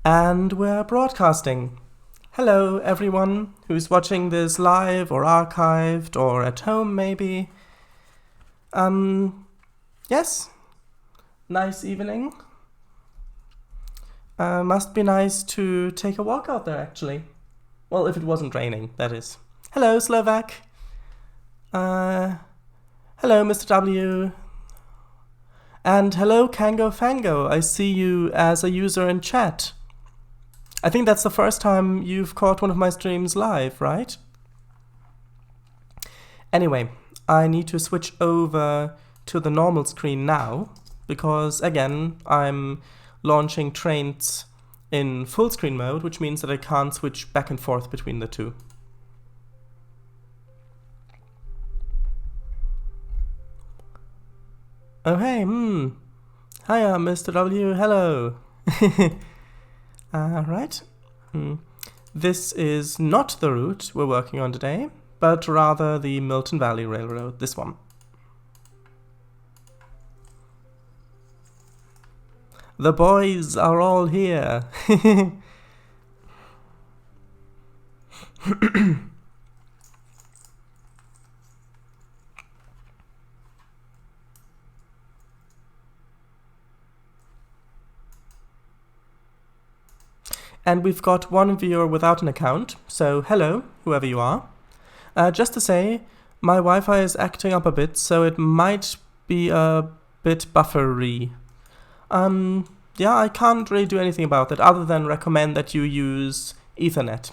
And we're broadcasting. Hello, everyone who's watching this live or archived or at home, maybe. Yes, nice evening. Must be nice to take a walk out there, actually. Well, if it wasn't raining, that is. Hello, Slovak. Hello, Mr. W. And hello, Kango Fango. I see you as a user in chat. I think that's the first time you've caught one of my streams live, right? Anyway, I need to switch over to the normal screen now, because again, I'm launching Trainz in full screen mode, which means that I can't switch back and forth between the two. Oh hey, Hiya, Mr. W, hello. Right. This is not the route we're working on today, but rather the Milton Valley Railroad, this one. The boys are all here. And we've got one viewer without an account, so hello, whoever you are. Just to say, my Wi-Fi is acting up a bit, so it might be a bit buffery. Yeah, I can't really do anything about it other than recommend that you use Ethernet.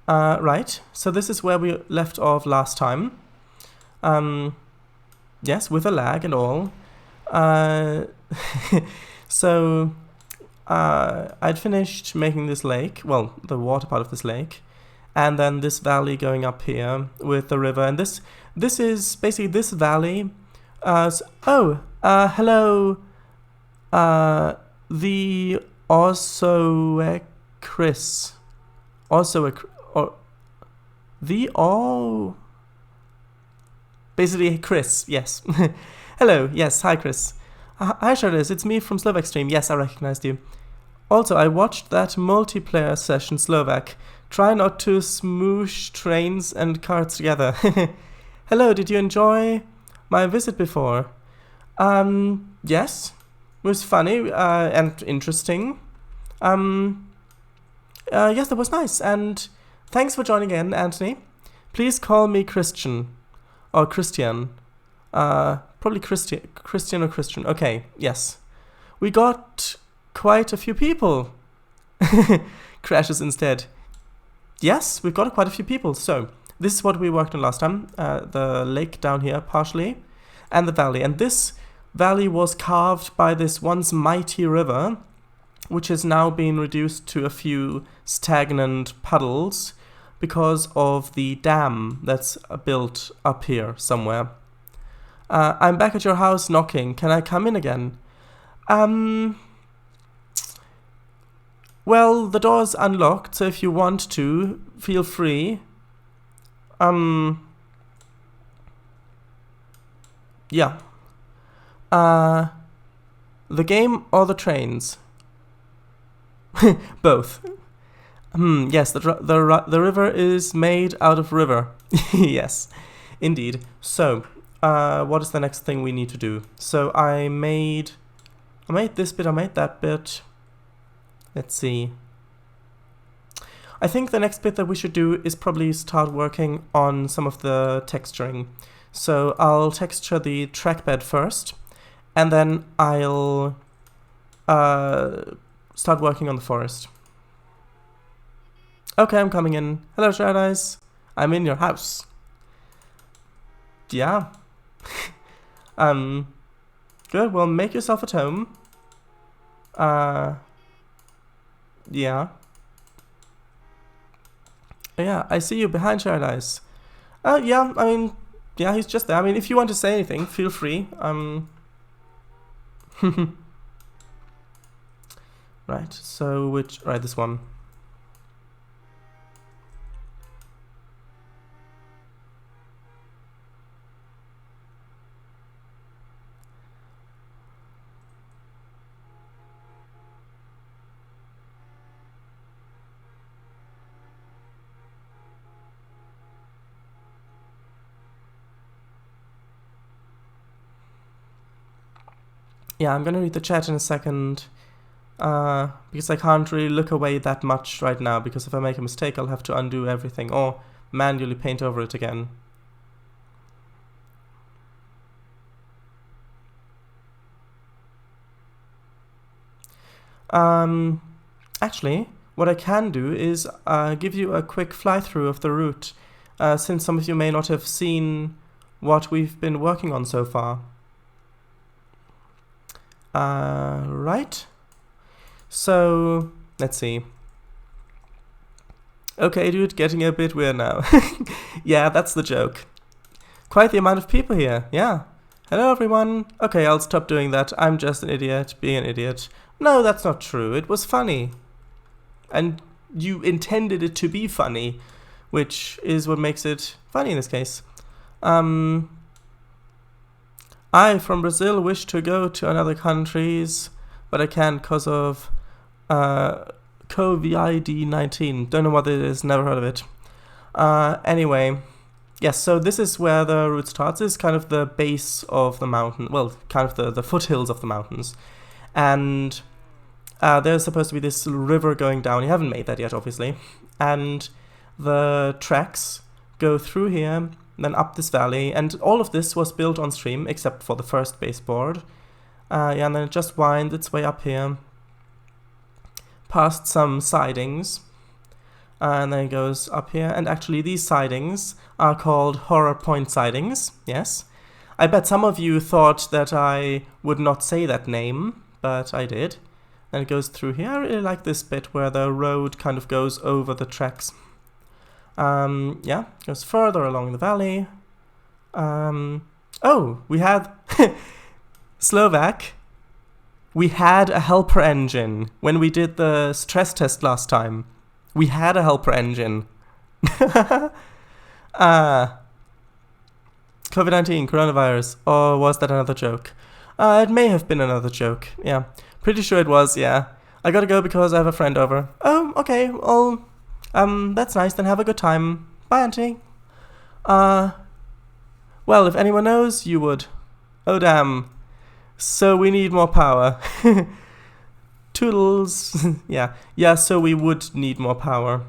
Right, so this is where we left off last time. Yes, with a lag and all. So I'd finished making this lake, well, the water part of this lake, and then this valley going up here with the river. And this is basically this valley. Hello, the also Chris, basically Chris. Yes. Hello. Yes. Hi, Chris. Hi, Charles. It's me from Slovak Stream. Yes, I recognized you. Also, I watched that multiplayer session, Slovak. Try not to smoosh trains and carts together. Hello, did you enjoy my visit before? Yes. It was funny and interesting. Yes, that was nice. And thanks for joining in, Anthony. Please call me Christian. Or Christian. Probably Christian or Christian. Okay, yes. We got quite a few people. Crashes instead. Yes, we've got quite a few people. So, this is what we worked on last time. The lake down here, partially, and the valley. And this valley was carved by this once mighty river, which has now been reduced to a few stagnant puddles because of the dam that's built up here somewhere. I'm back at your house knocking. Can I come in again? Well, the door's unlocked, so if you want to, feel free. Yeah. The game or the trains? Both. Yes, the river is made out of river. Yes, indeed. So, what is the next thing we need to do? So I made this bit, I made that bit. Let's see. I think the next bit that we should do is probably start working on some of the texturing. So I'll texture the trackbed first, and then I'll start working on the forest. Okay, I'm coming in. Hello, Paradise. I'm in your house. Yeah. Good. Well, make yourself at home. Yeah. Yeah, I see you behind Paradise. Yeah, I mean, yeah, he's just there. I mean, if you want to say anything, feel free. Right, so right, this one. Yeah, I'm gonna read the chat in a second. Because I can't really look away that much right now, because if I make a mistake I'll have to undo everything or manually paint over it again. Actually, what I can do is give you a quick fly-through of the route, since some of you may not have seen what we've been working on so far. Right? So, let's see. Okay, dude, getting a bit weird now. Yeah, that's the joke. Quite the amount of people here, yeah. Hello, everyone. Okay, I'll stop doing that. I'm just an idiot, being an idiot. No, that's not true. It was funny. And you intended it to be funny, which is what makes it funny in this case. I, from Brazil, wish to go to other countries, but I can't because of COVID-19. Don't know what it is, never heard of it. Anyway, yes, so this is where the route starts. This is kind of the base of the mountain, well, kind of the foothills of the mountains. And there's supposed to be this river going down. You haven't made that yet, obviously. And the tracks go through here, then up this valley, and all of this was built on stream, except for the first baseboard. Yeah, and then it just winds its way up here, past some sidings, and then it goes up here. And actually these sidings are called Horror Point sidings, yes. I bet some of you thought that I would not say that name, but I did. And it goes through here. I really like this bit where the road kind of goes over the tracks. Yeah, goes further along the valley. Oh, we had Slovak. We had a helper engine when we did the stress test last time. We had a helper engine. COVID-19, coronavirus. Or was that another joke? It may have been another joke. Yeah, pretty sure it was. Yeah, I gotta go because I have a friend over. Oh, okay. Well, that's nice. Then have a good time. Bye, Auntie. Well, if anyone knows, you would. Oh, damn. So we need more power. Toodles. Yeah. Yeah, so we would need more power.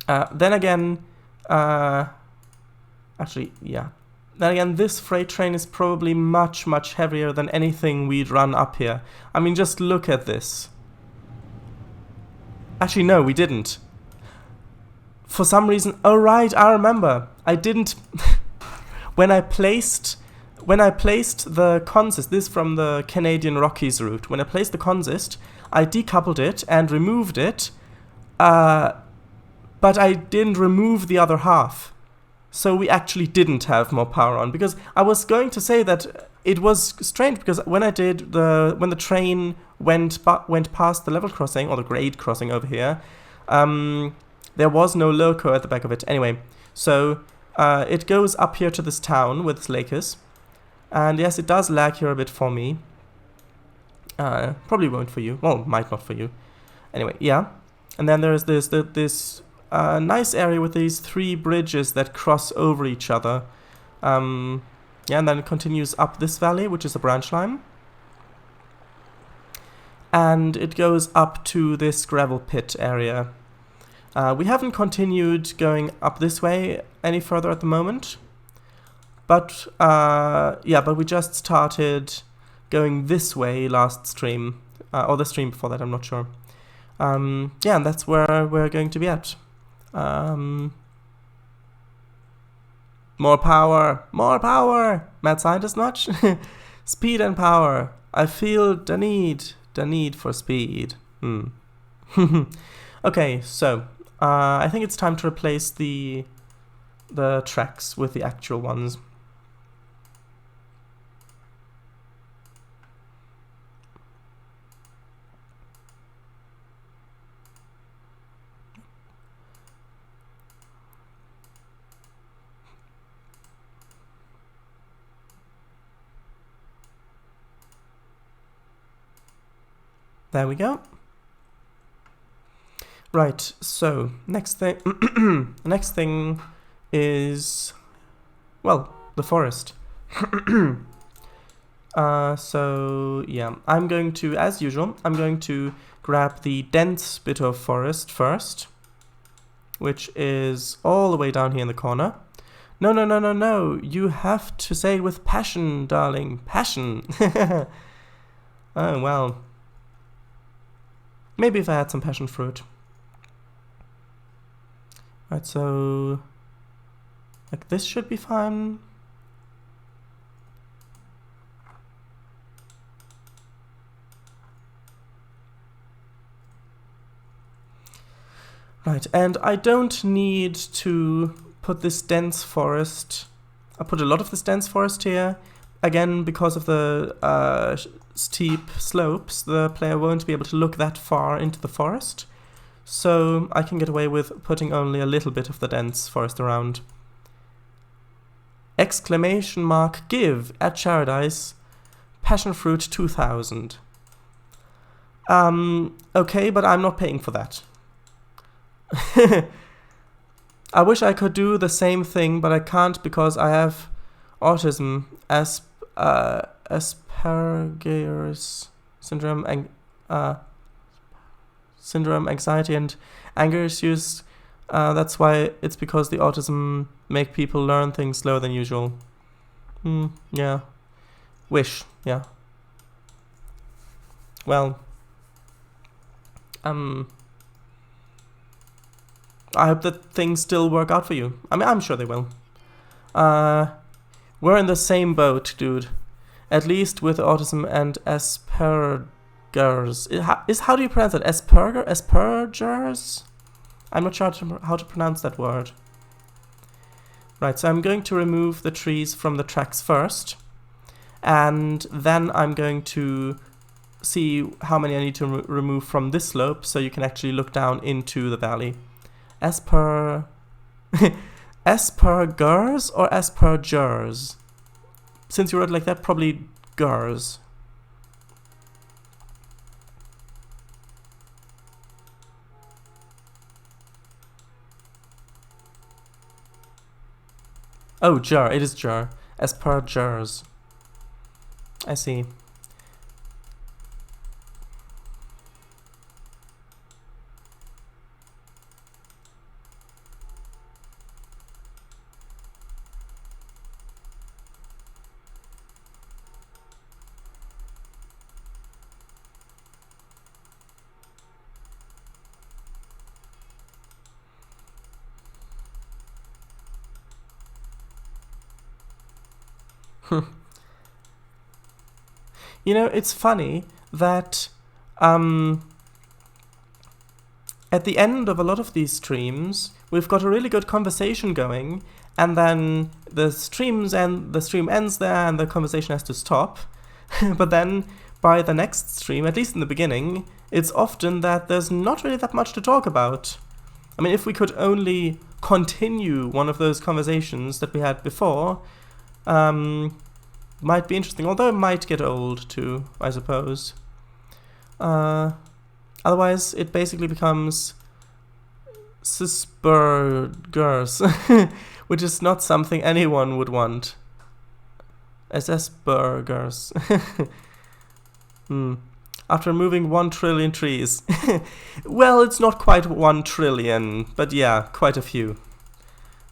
Then again, actually, yeah. Then again, this freight train is probably much, much heavier than anything we'd run up here. I mean, just look at this. Actually, no, we didn't. For some reason, oh right, I remember. I didn't. when I placed the consist, this is from the Canadian Rockies route. When I placed the consist, I decoupled it and removed it, but I didn't remove the other half. So we actually didn't have more power on, because I was going to say that it was strange, because when the train went past the level crossing, or the grade crossing over here, there was no loco at the back of it. Anyway, so it goes up here to this town with its Lakers, and yes, it does lag here a bit for me. Probably won't for you. Well, might not for you. Anyway, yeah. And then there's this nice area with these 3 bridges that cross over each other. Yeah, and then it continues up this valley, which is a branch line. And it goes up to this gravel pit area. We haven't continued going up this way any further at the moment. But, yeah, but we just started going this way last stream. Or the stream before that, I'm not sure. Yeah, and that's where we're going to be at. More power! More power! Mad scientist much? Speed and power. I feel the need for speed. Okay, so I think it's time to replace the tracks with the actual ones. There we go. Right, so next thing the next thing is, well, the forest. So yeah, I'm going to, as usual, I'm going to grab the dense bit of forest first, which is all the way down here in the corner. No, no, no, no, no. You have to say it with passion, darling. Passion. Oh, well. Maybe if I had some passion fruit. Right, so... like this should be fine. Right, and I don't need to put this dense forest... I put a lot of this dense forest here. Again, because of the steep slopes, the player won't be able to look that far into the forest. So I can get away with putting only a little bit of the dense forest around. Exclamation mark give at Paradise passion fruit 2000. Okay, but I'm not paying for that. I wish I could do the same thing, but I can't because I have autism, Asperger's syndrome, anxiety, and anger issues. That's why it's because the autism make people learn things slower than usual. Yeah. Wish. Yeah. Well. I hope that things still work out for you. I mean, I'm sure they will. We're in the same boat, dude. At least with autism and Asperger's. How do you pronounce it? Asperger's? I'm not sure how to pronounce that word. Right, so I'm going to remove the trees from the tracks first. And then I'm going to see how many I need to remove from this slope so you can actually look down into the valley. Asperger's or Asperger's? Since you wrote it like that, probably gers. Oh, jar. It is jar. Asperger's. I see. You know, it's funny that at the end of a lot of these streams, we've got a really good conversation going, and then the stream ends there and the conversation has to stop. But then by the next stream, at least in the beginning, it's often that there's not really that much to talk about. I mean, if we could only continue one of those conversations that we had before, might be interesting, although it might get old too, I suppose. Otherwise, it basically becomes Asperger's, which is not something anyone would want. As Asperger's. After removing 1 trillion trees. Well, it's not quite 1 trillion, but yeah, quite a few.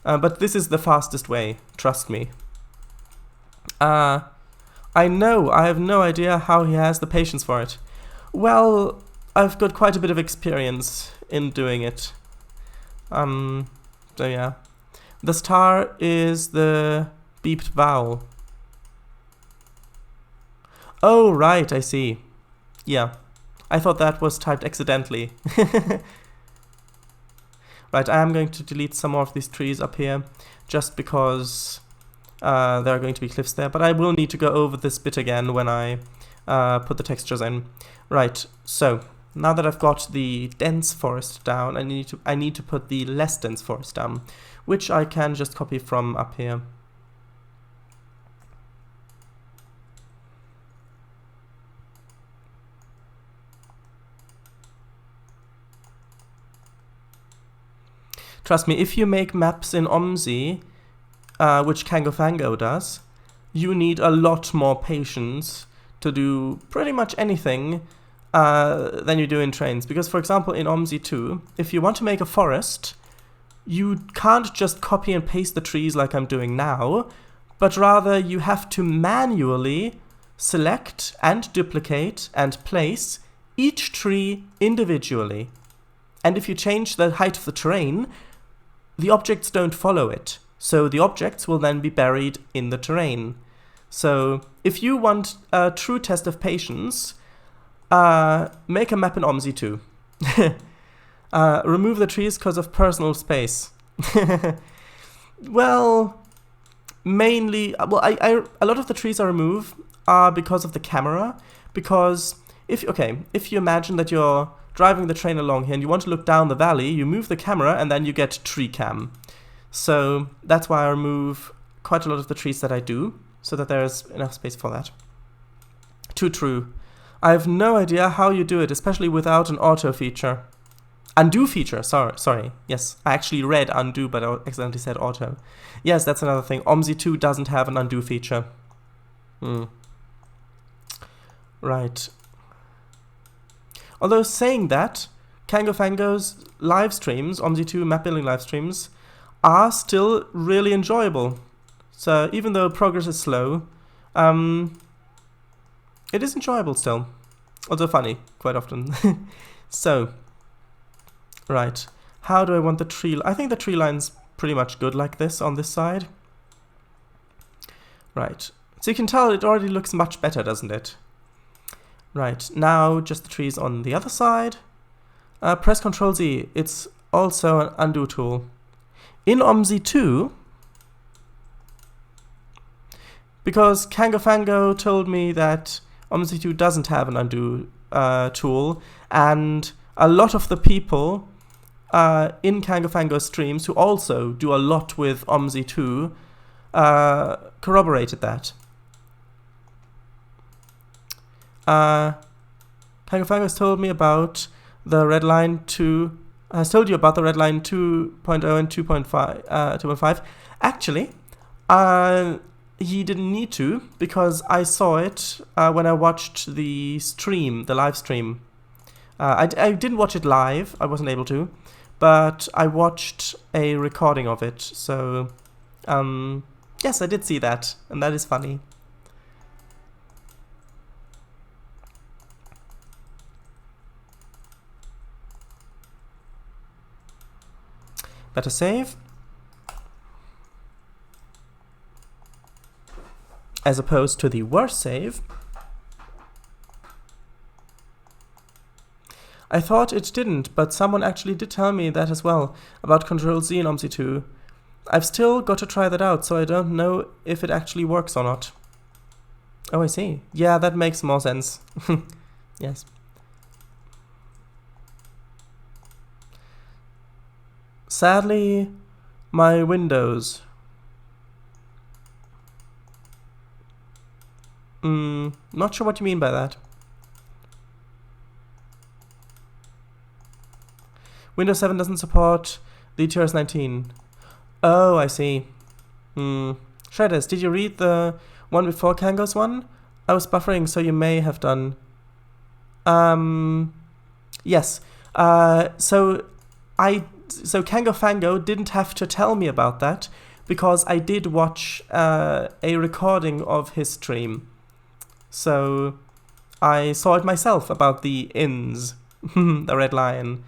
But this is the fastest way, trust me. I know, I have no idea how he has the patience for it. Well, I've got quite a bit of experience in doing it. So yeah. The star is the beeped vowel. Oh, right, I see. Yeah. I thought that was typed accidentally. Right, I am going to delete some more of these trees up here, just because there are going to be cliffs there, but I will need to go over this bit again when I put the textures in. Right, so now that I've got the dense forest down, I need to put the less dense forest down, which I can just copy from up here. Trust me, if you make maps in OMSI, which Kango Fango does, you need a lot more patience to do pretty much anything than you do in Trainz. Because, for example, in OMSI 2, if you want to make a forest, you can't just copy and paste the trees like I'm doing now, but rather you have to manually select and duplicate and place each tree individually. And if you change the height of the terrain, the objects don't follow it. So the objects will then be buried in the terrain. So if you want a true test of patience, make a map in OMSI 2. Remove the trees because of personal space. Well, mainly, a lot of the trees I remove are because of the camera. Because if you imagine that you're driving the train along here and you want to look down the valley, you move the camera and then you get tree cam. So that's why I remove quite a lot of the trees that I do, so that there's enough space for that. Too true. I have no idea how you do it, especially without an auto feature. Undo feature, sorry. Yes, I actually read undo, but I accidentally said auto. Yes, that's another thing. OMSI 2 doesn't have an undo feature. Right. Although saying that, Kangofango's live streams, OMSI 2 map building live streams, are still really enjoyable. So even though progress is slow, it is enjoyable still. Although funny, quite often. So, right. How do I want the tree? I think the tree line's pretty much good like this on this side. Right. So you can tell it already looks much better, doesn't it? Right. Now just the trees on the other side. Press Ctrl Z. It's also an undo tool. In OMSI 2, because Kangofango told me that OMSI 2 doesn't have an undo tool, and a lot of the people in Kangofango streams who also do a lot with OMSI 2 corroborated that. Kangofango has told me about the red line 2. Has told you about the red line 2.0 and 2.5. Actually, he didn't need to, because I saw it when I watched the stream, the live stream. I didn't watch it live, I wasn't able to, but I watched a recording of it, so yes, I did see that, and that is funny. Better save. As opposed to the worst save. I thought it didn't, but someone actually did tell me that as well, about Ctrl Z in OMSI 2. I've still got to try that out, so I don't know if it actually works or not. Oh, I see. Yeah, that makes more sense. Yes. Sadly, my Windows. Not sure what you mean by that. Windows 7 doesn't support the TRS-19. Oh, I see. Shredders, did you read the one before Kango's one? I was buffering, so you may have done. Yes. So Kangofango didn't have to tell me about that, because I did watch a recording of his stream. So I saw it myself about the ins, the red lion.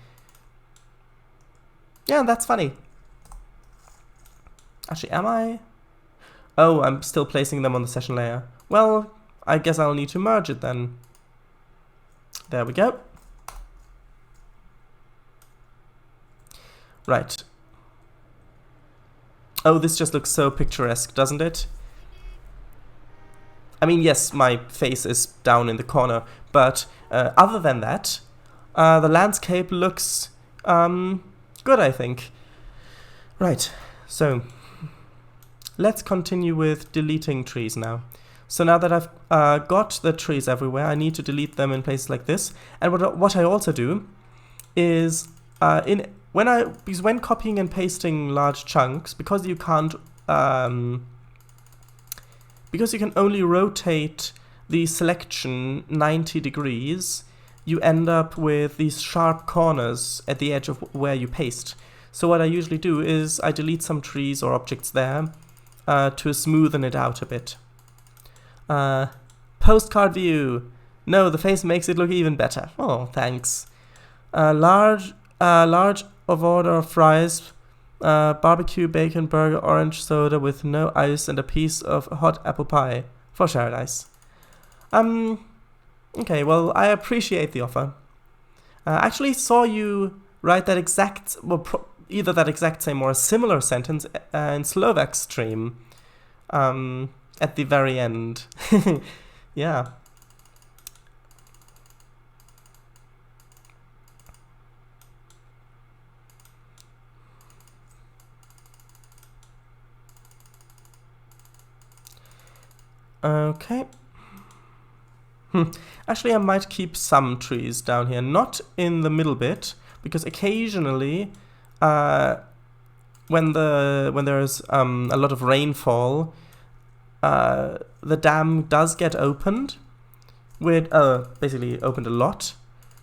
Yeah, that's funny. Actually, am I? Oh, I'm still placing them on the session layer. Well, I guess I'll need to merge it then. There we go. Right. Oh, this just looks so picturesque, doesn't it? I mean, yes, my face is down in the corner, but other than that, the landscape looks good, I think. Right, so let's continue with deleting trees now. So now that I've got the trees everywhere, I need to delete them in places like this. And what I also do is, because when copying and pasting large chunks, because you can't because you can only rotate the selection 90 degrees, you end up with these sharp corners at the edge of where you paste. So what I usually do is I delete some trees or objects there to smoothen it out a bit. Postcard view. No, the face makes it look even better. Oh, thanks. Large of order of fries, barbecue, bacon, burger, orange soda with no ice, and a piece of hot apple pie for shared ice. Okay, well, I appreciate the offer. I actually saw you write that exact, well, either that exact same or a similar sentence in Slovak stream at the very end. Yeah. Okay. Actually, I might keep some trees down here, not in the middle bit, because occasionally, when there's a lot of rainfall, the dam does get opened, with basically opened a lot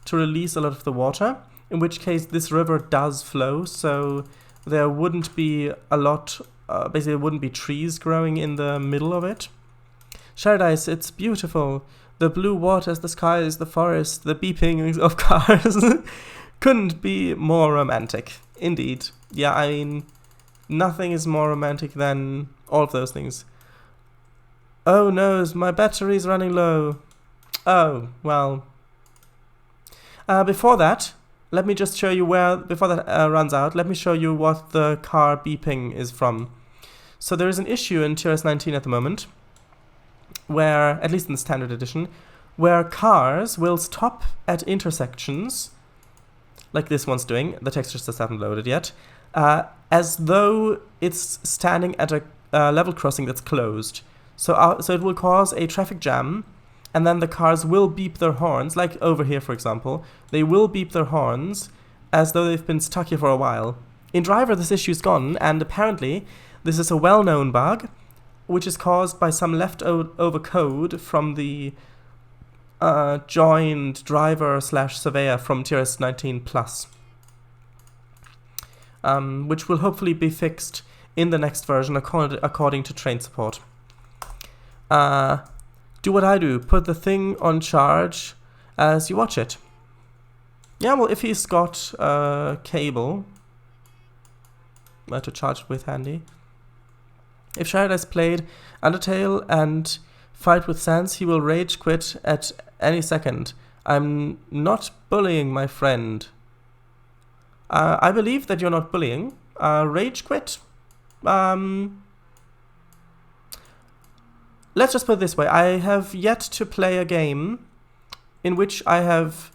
to release a lot of the water. In which case, this river does flow, so there wouldn't be a lot. Basically, there wouldn't be trees growing in the middle of it. Paradise, it's beautiful. The blue waters, the skies, the forest, the beeping of cars. Couldn't be more romantic. Indeed. Yeah, I mean, nothing is more romantic than all of those things. Oh no, my battery's running low. Oh, well. Before that, let me just show you before that runs out, let me show you what the car beeping is from. So there is an issue in TRS 19 at the moment, where, at least in the standard edition, where cars will stop at intersections, like this one's doing, the textures just haven't loaded yet, as though it's standing at a level crossing that's closed. So it will cause a traffic jam, and then the cars will beep their horns, like over here, for example. They will beep their horns as though they've been stuck here for a while. In Driver, this issue's gone, and apparently this is a well-known bug, which is caused by some leftover code from the joined driver/surveyor from TRS 19 Plus, which will hopefully be fixed in the next version according to Trainz support. Do what I do, put the thing on charge as you watch it. Yeah, well, if he's got a cable to charge it with handy. If Shard has played Undertale and Fight with Sans, he will rage quit at any second. I'm not bullying, my friend. I believe that you're not bullying. Rage quit? Let's just put it this way. I have yet to play a game in which I have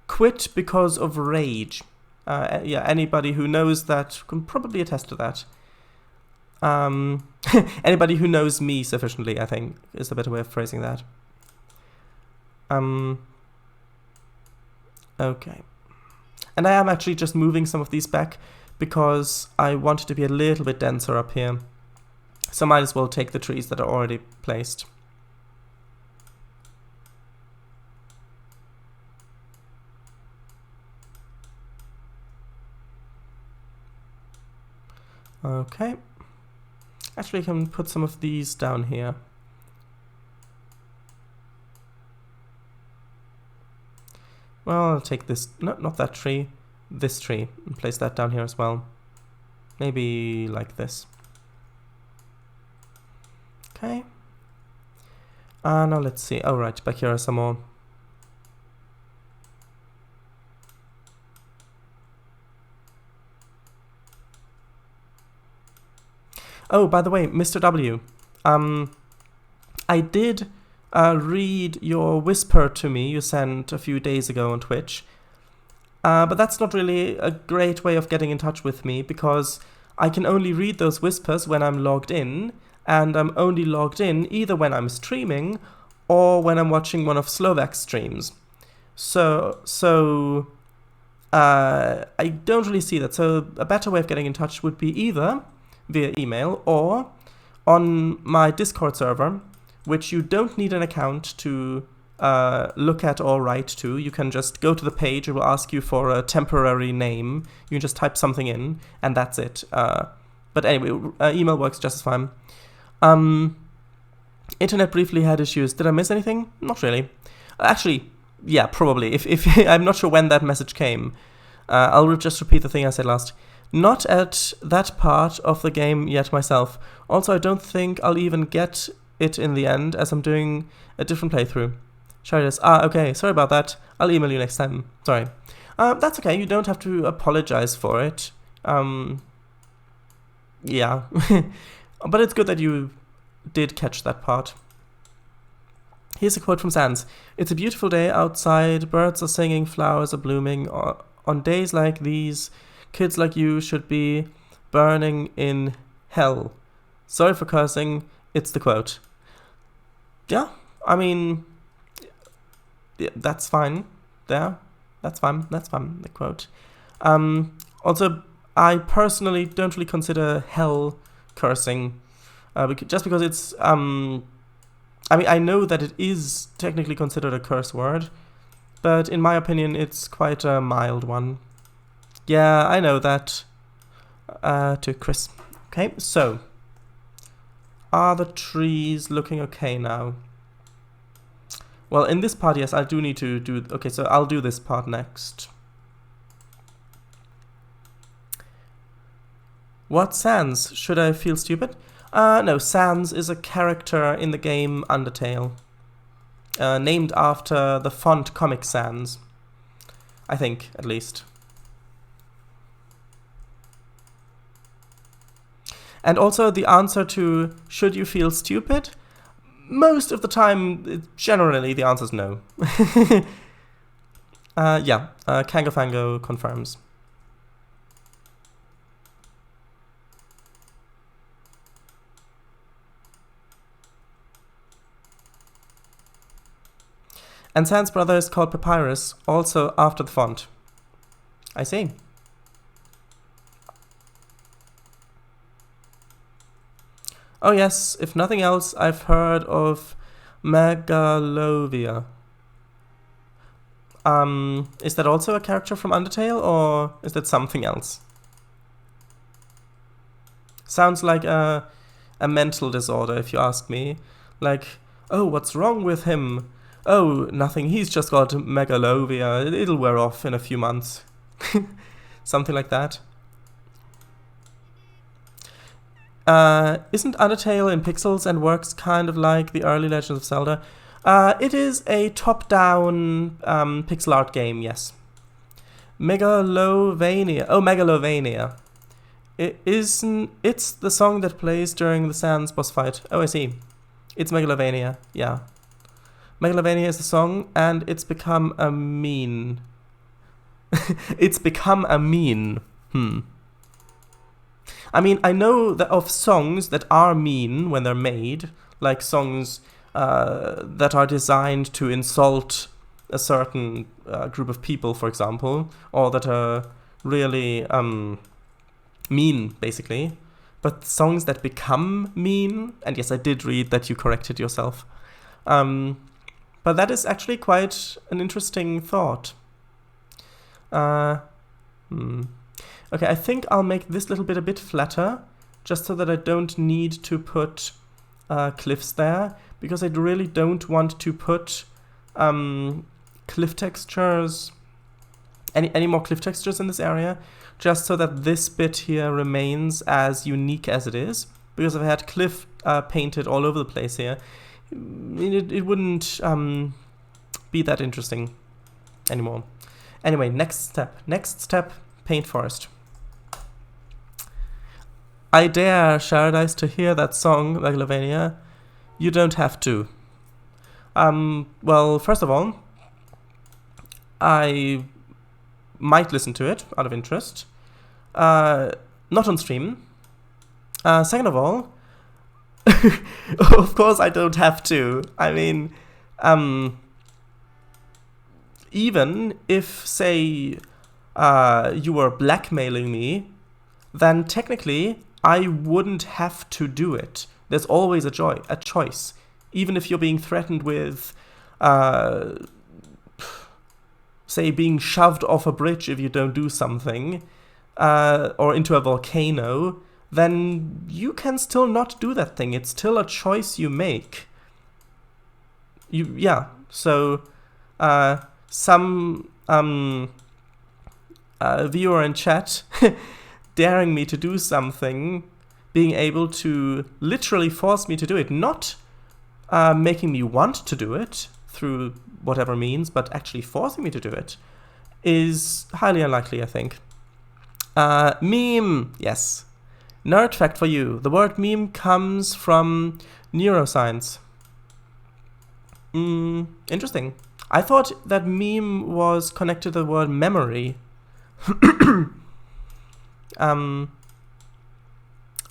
quit because of rage. Yeah, anybody who knows that can probably attest to that. Anybody who knows me sufficiently, I think, is a better way of phrasing that. Okay. And I am actually just moving some of these back because I want it to be a little bit denser up here. So might as well take the trees that are already placed. Okay. Actually, I can put some of these down here. Well, I'll take this, no, not that tree, this tree, and place that down here as well. Maybe like this. Okay. Now let's see. Oh, right, back here are some more. Oh, by the way, Mr. W, I did read your whisper to me you sent a few days ago on Twitch, but that's not really a great way of getting in touch with me because I can only read those whispers when I'm logged in, and I'm only logged in either when I'm streaming or when I'm watching one of Slovak's streams. So I don't really see that. So a better way of getting in touch would be either via email or on my Discord server, which you don't need an account to look at or write to. You can just go to the page. It will ask you for a temporary name. You can just type something in, and that's it. But anyway, email works just as fine. Internet briefly had issues. Did I miss anything? Not really. Actually, yeah, probably. If I'm not sure when that message came. I'll just repeat the thing I said last. Not at that part of the game yet myself. Also, I don't think I'll even get it in the end, as I'm doing a different playthrough. Shardis. Okay, sorry about that. I'll email you next time. Sorry. That's okay, you don't have to apologize for it. Yeah. But it's good that you did catch that part. Here's a quote from Sans. It's a beautiful day outside, birds are singing, flowers are blooming. On days like these, kids like you should be burning in hell. Sorry for cursing, it's the quote. Yeah, I mean, yeah, that's fine. There, that's fine, the quote. Also, I personally don't really consider hell cursing, just because it's, I mean, I know that it is technically considered a curse word, but in my opinion, it's quite a mild one. Yeah, I know that. To Chris. Okay, so. Are the trees looking okay now? Well, in this part, yes, I do need to do... Okay, so I'll do this part next. What Sans? Should I feel stupid? No, Sans is a character in the game Undertale. Named after the font Comic Sans. I think, at least. And also the answer to should you feel stupid? Most of the time, generally, the answer is no. Yeah, Kangafango confirms. And Sans' brother is called Papyrus, also after the font. I see. Oh yes, if nothing else, I've heard of Megalovia. Is that also a character from Undertale, or is that something else? Sounds like a mental disorder, if you ask me. Like, oh, what's wrong with him? Oh, nothing, he's just got Megalovia, it'll wear off in a few months. Something like that. Isn't Undertale in pixels and works kind of like the early Legends of Zelda? It is a top-down pixel art game, yes. Megalovania. Oh, Megalovania. It's the song that plays during the Sans boss fight. Oh, I see. It's Megalovania, yeah. Megalovania is the song, and it's become a meme. It's become a meme. I mean, I know that of songs that are mean when they're made, like songs that are designed to insult a certain group of people, for example, or that are really mean, basically. But songs that become mean, and yes, I did read that you corrected yourself. But that is actually quite an interesting thought. Okay, I think I'll make this little bit a bit flatter, just so that I don't need to put cliffs there, because I really don't want to put cliff textures, any more cliff textures in this area, just so that this bit here remains as unique as it is, because if I had cliff painted all over the place here, it wouldn't be that interesting anymore. Anyway, next step, paint forest. I dare Sharadice to hear that song, Megalovania. You don't have to. Well, first of all, I might listen to it out of interest. Not on stream. Second of all, of course I don't have to. I mean, even if, say, you were blackmailing me, then technically I wouldn't have to do it. There's always a choice. even if you're being threatened with, say, being shoved off a bridge if you don't do something, or into a volcano, then you can still not do that thing. It's still a choice you make. So some viewer in chat daring me to do something, being able to literally force me to do it, not making me want to do it through whatever means, but actually forcing me to do it, is highly unlikely, I think. Meme, yes. Nerd fact for you. The word meme comes from neuroscience. Interesting. I thought that meme was connected to the word memory.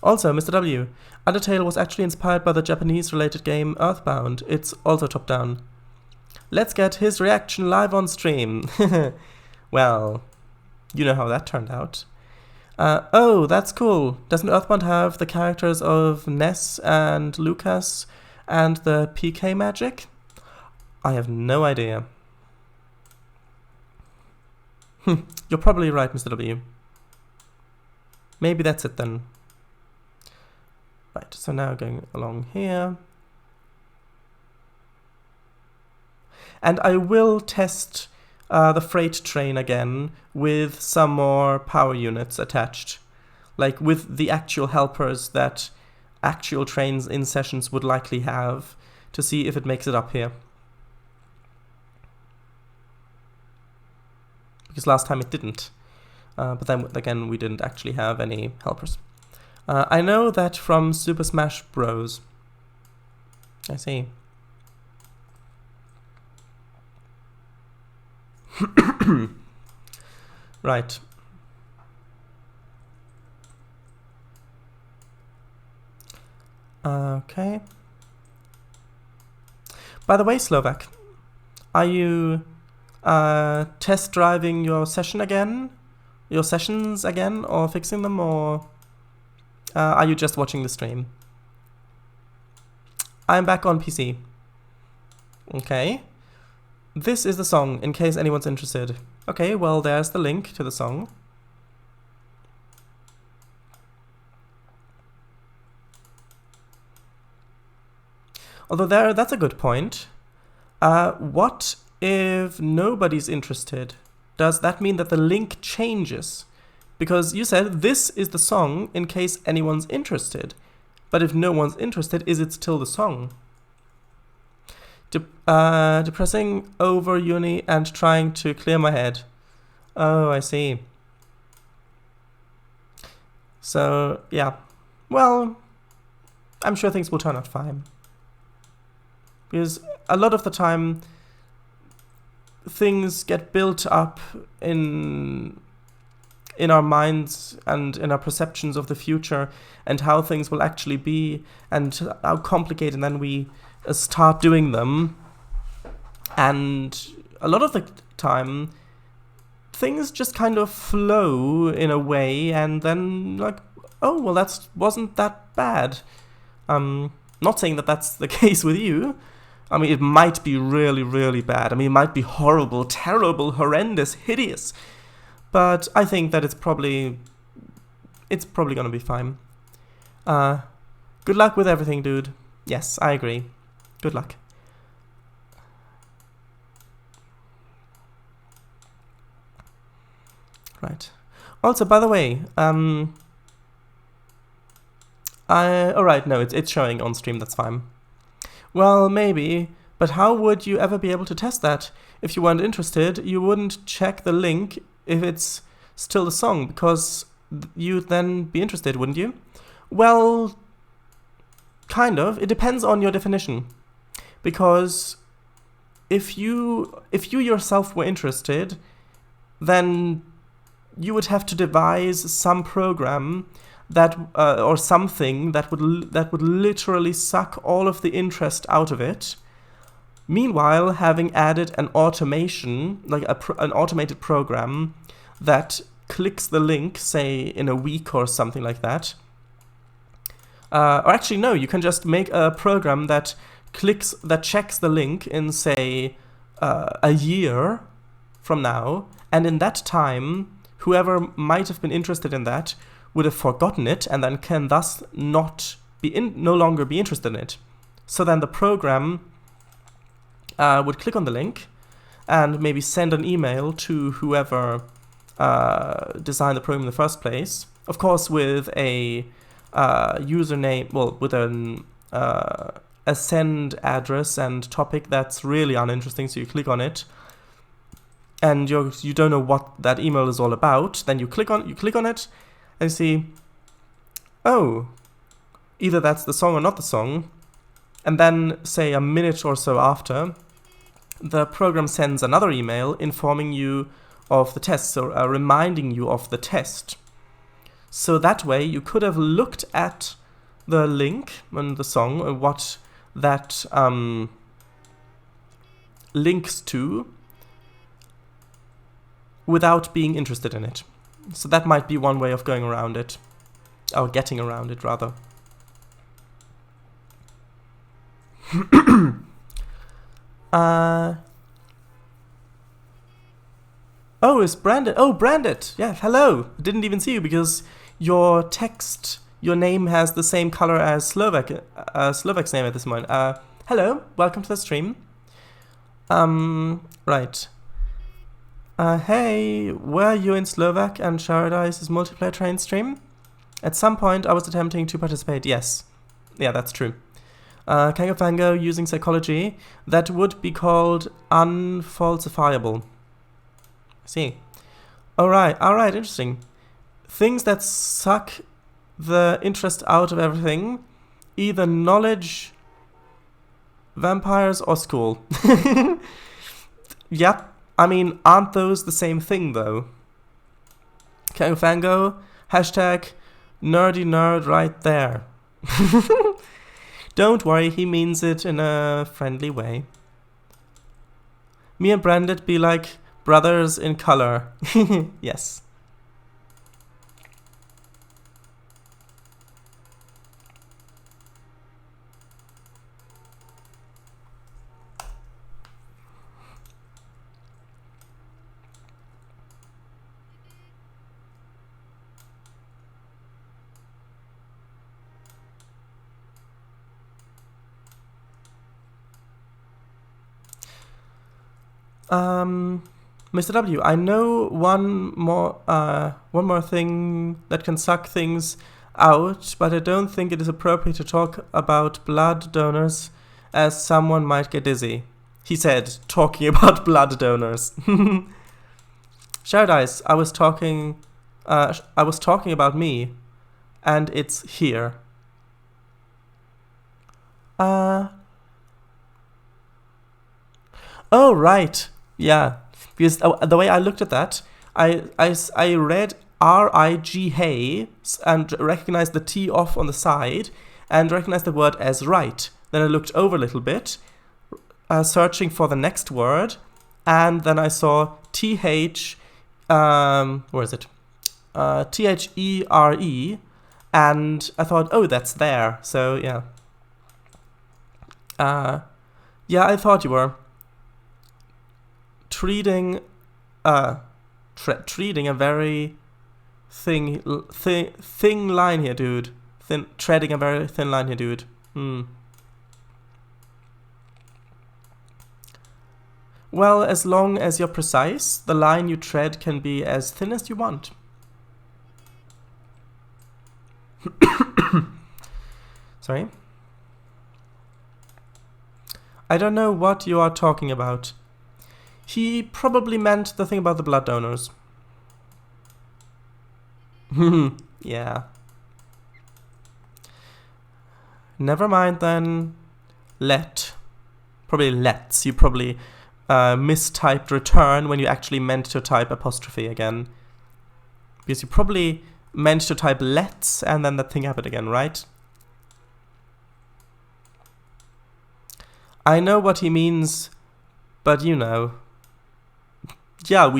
Also, Mr. W. Undertale was actually inspired by the Japanese-related game Earthbound. It's also top-down. Let's get his reaction live on stream. Well, you know how that turned out. Oh, that's cool. Doesn't Earthbound have the characters of Ness and Lucas and the PK magic? I have no idea. You're probably right, Mr. W. Maybe that's it then. Right, so now going along here. And I will test the freight train again with some more power units attached. Like with the actual helpers that actual trains in sessions would likely have, to see if it makes it up here. Because last time it didn't. But then again, we didn't actually have any helpers. I know that from Super Smash Bros. I see. Right. Okay. By the way, Slovak, are you test driving your sessions again, or fixing them, or are you just watching the stream? I'm back on PC. Okay. This is the song, in case anyone's interested. Okay, well, there's the link to the song. Although that's a good point. What if nobody's interested? Does that mean that the link changes? Because you said this is the song in case anyone's interested. But if no one's interested, is it still the song? Depressing over uni and trying to clear my head. Oh, I see. So, yeah. Well, I'm sure things will turn out fine. Because a lot of the time, things get built up in our minds and in our perceptions of the future and how things will actually be and how complicated, and then we start doing them. And a lot of the time, things just kind of flow in a way, and then like, oh, well, wasn't that bad. Not saying that that's the case with you. I mean, it might be really, really bad. I mean, it might be horrible, terrible, horrendous, hideous. But I think that it's probably going to be fine. Good luck with everything, dude. Yes, I agree. Good luck. Right. Also, by the way, alright, no, it's showing on stream, that's fine. Well, maybe, but how would you ever be able to test that? If you weren't interested, you wouldn't check the link if it's still the song, because you'd then be interested, wouldn't you? Well, kind of. It depends on your definition. Because if you yourself were interested, then you would have to devise some program that or something that would literally suck all of the interest out of it. Meanwhile, having added an automation, like an automated program that clicks the link, say in a week or something like that. Or actually, no, you can just make a program that checks the link in, say, a year from now, and in that time, whoever might have been interested in that would have forgotten it, and then can thus no longer be interested in it. So then the program would click on the link and maybe send an email to whoever designed the program in the first place. Of course, with a username, with a send address and topic that's really uninteresting. So you click on it, and you don't know what that email is all about. Then you click on it, and you see, oh, either that's the song or not the song. And then, say, a minute or so after, the program sends another email informing you of the test, so reminding you of the test. So that way, you could have looked at the link and the song and what that links to without being interested in it. So that might be one way of going around it, or getting around it, rather. Oh, it's Brandon. Oh, Brandon. Yeah, hello. Didn't even see you because your name has the same color as Slovak's name at this moment. Hello, welcome to the stream. Right. Hey, were you in Slovak and Sharadice's multiplayer train stream? At some point, I was attempting to participate. Yes. Yeah, that's true. Kango Fango using psychology. That would be called unfalsifiable. See. Alright, interesting. Things that suck the interest out of everything. Either knowledge, vampires, or school. Yep. I mean, aren't those the same thing, though? Kango hashtag nerdy nerd right there. Don't worry, he means it in a friendly way. Me and Brandon be like brothers in color. Yes. Mr. W, I know one more thing that can suck things out, but I don't think it is appropriate to talk about blood donors, as someone might get dizzy. He said, talking about blood donors. Sharadice, I was talking about me, and it's here. Oh, right. Yeah, because the way I looked at that, I read R-I-G-Hey and recognized the T off on the side and recognized the word as right. Then I looked over a little bit, searching for the next word, and then I saw T-H, where is it? T-H-E-R-E, and I thought, oh, that's there. So, yeah. Yeah, I thought you were. Treating a very thin line here, dude. Treading a very thin line here, dude. Well, as long as you're precise, the line you tread can be as thin as you want. Sorry? I don't know what you are talking about. He probably meant the thing about the blood donors. Yeah. Never mind then. Probably let's. You probably mistyped return when you actually meant to type apostrophe again. Because you probably meant to type let's and then that thing happened again, right? I know what he means, but you know. Yeah,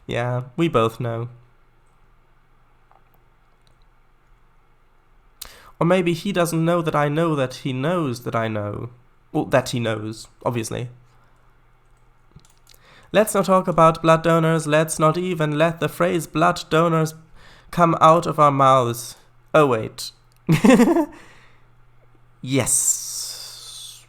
yeah, we both know. Or maybe he doesn't know that he knows that I know. Well, that he knows, obviously. Let's not talk about blood donors. Let's not even let the phrase blood donors come out of our mouths. Oh, wait. Yes.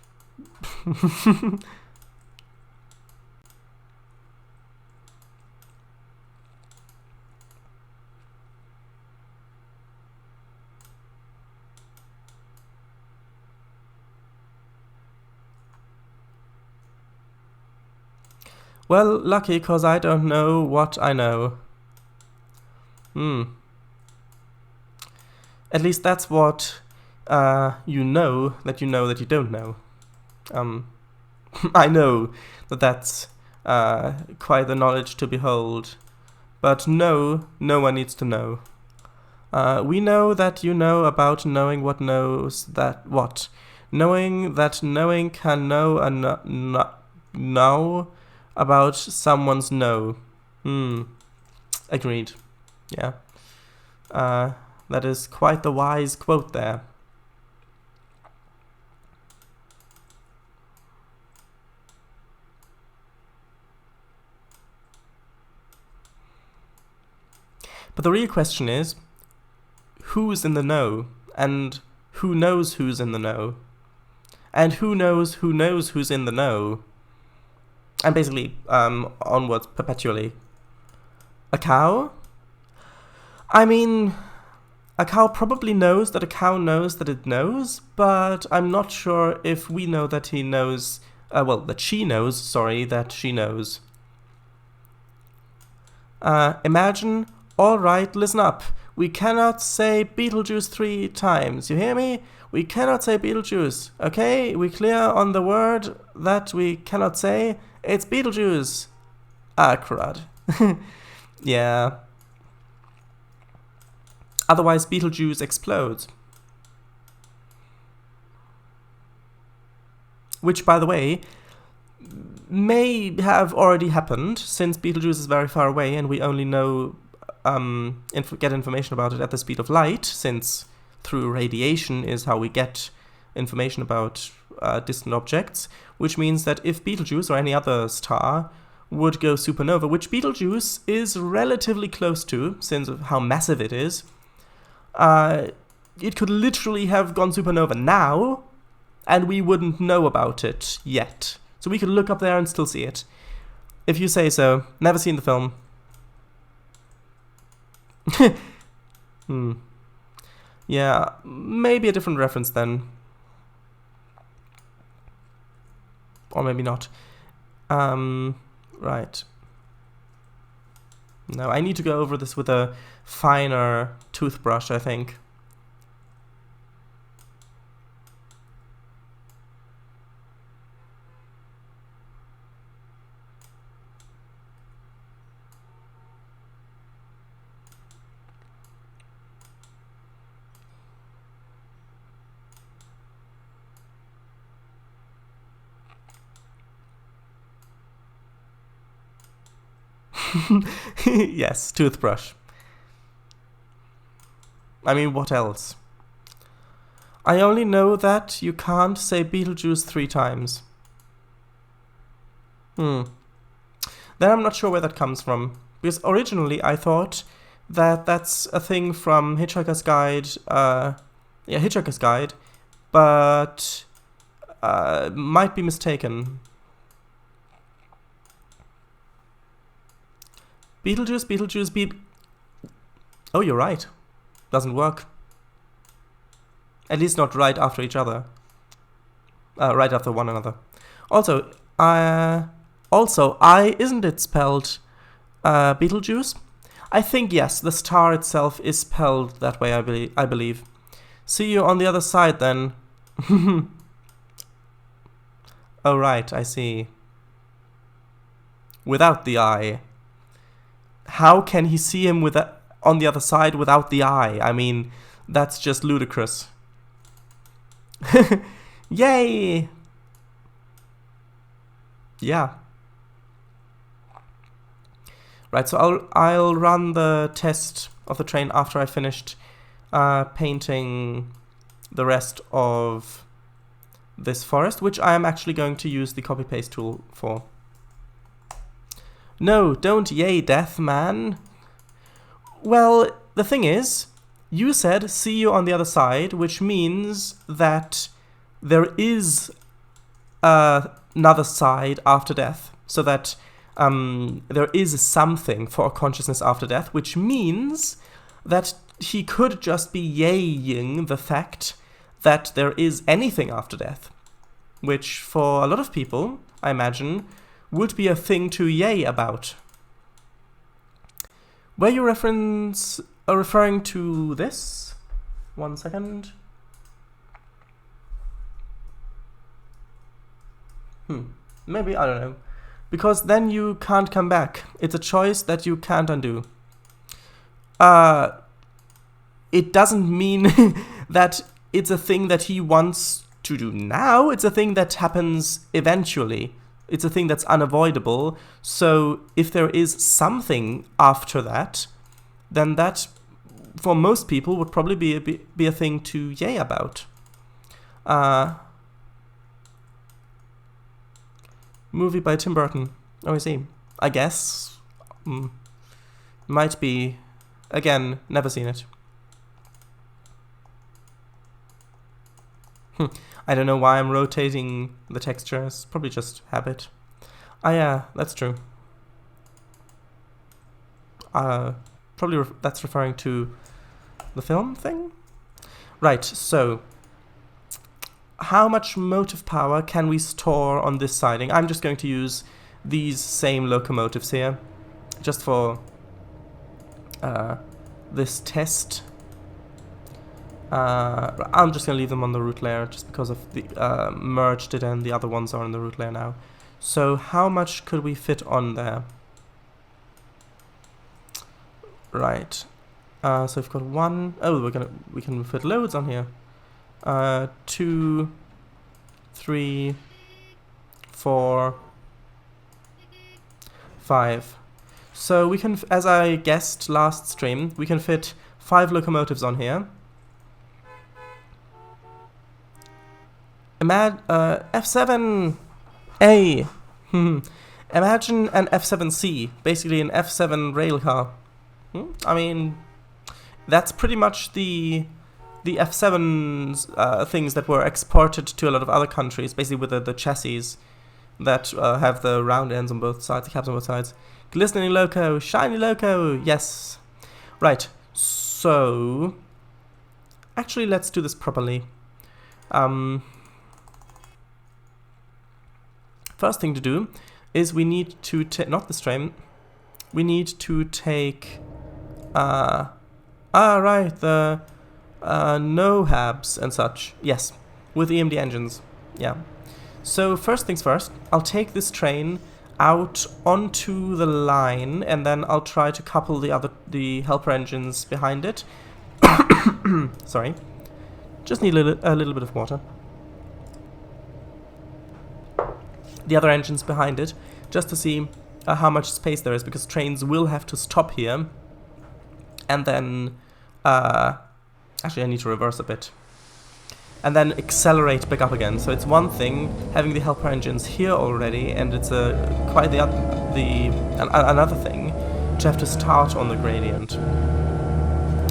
Well, lucky, 'cause I don't know what I know. At least that's what you know that you don't know. I know that that's quite the knowledge to behold. But no one needs to know. We know that you know about knowing what knows that what. Knowing that knowing can know and know about someone's no. Agreed. Yeah. That is quite the wise quote there. But the real question is, who's in the know? And who knows who's in the know? And who knows who's in the know? And basically, onwards perpetually. A cow? I mean, a cow probably knows that a cow knows that it knows, but I'm not sure if we know that he knows, that she knows, that she knows. Imagine, alright, listen up. We cannot say Beetlejuice 3 times, you hear me? We cannot say Beetlejuice, okay? We clear on the word that we cannot say? It's Beetlejuice. Ah, crud. Yeah. Otherwise, Beetlejuice explodes. Which, by the way, may have already happened, since Beetlejuice is very far away and we only know, get information about it at the speed of light, since through radiation is how we get information about distant objects, which means that if Betelgeuse or any other star would go supernova, which Betelgeuse is relatively close to, since of how massive it is, it could literally have gone supernova now, and we wouldn't know about it yet. So we could look up there and still see it. If you say so. Never seen the film. Yeah, maybe a different reference then. Or maybe not. Right. No, I need to go over this with a finer toothbrush, I think. Yes, toothbrush. I mean, what else? I only know that you can't say Beetlejuice 3 times. Then I'm not sure where that comes from. Because originally I thought that that's a thing from Hitchhiker's Guide. Hitchhiker's Guide. But might be mistaken. Beetlejuice. Oh, you're right. Doesn't work. At least not right after each other. Right after one another. Also, isn't it spelled Beetlejuice? I think yes, the star itself is spelled that way, I believe. See you on the other side then. Oh right, I see. Without the eye. How can he see him on the other side without the eye? I mean, that's just ludicrous. Yay! Yeah. Right, so I'll run the test of the train after I finished painting the rest of this forest, which I am actually going to use the copy-paste tool for. No, don't yay death, man. Well, the thing is, you said see you on the other side, which means that there is another side after death, so that there is something for consciousness after death, which means that he could just be yaying the fact that there is anything after death, which for a lot of people, I imagine, would be a thing to yay about. Were you referring to this? 1 second. Maybe, I don't know. Because then you can't come back. It's a choice that you can't undo. It doesn't mean that it's a thing that he wants to do now. It's a thing that happens eventually. It's a thing that's unavoidable. So if there is something after that, then that, for most people, would probably be a thing to yay about. Movie by Tim Burton. Oh, I see. I guess. Might be. Again, never seen it. I don't know why I'm rotating the texture. It's probably just habit. Ah, yeah, that's true. Probably that's referring to the film thing? Right, so how much motive power can we store on this siding? I'm just going to use these same locomotives here, just for this test. I'm just going to leave them on the root layer, just because of the merged it and the other ones are on the root layer now. So how much could we fit on there? Right. So we've got one. Oh, we can fit loads on here. 2, 3, 4, 5. So we can, as I guessed last stream, we can fit 5 locomotives on here. F7A. Imagine an F7C, basically an F7 rail car. I mean, that's pretty much the F7's things that were exported to a lot of other countries, basically with the chassis that have the round ends on both sides, the cabs on both sides. Glistening loco, shiny loco, yes. Right, so actually let's do this properly. First thing to do is we need to take, not this train, we need to take, right, the no-habs and such, yes, with EMD engines, yeah. So first things first, I'll take this train out onto the line, and then I'll try to couple the helper engines behind it. Sorry, just need a little bit of water. The other engines behind it, just to see how much space there is, because trains will have to stop here, and then actually I need to reverse a bit, and then accelerate back up again. So it's one thing having the helper engines here already, and it's quite another thing to have to start on the gradient.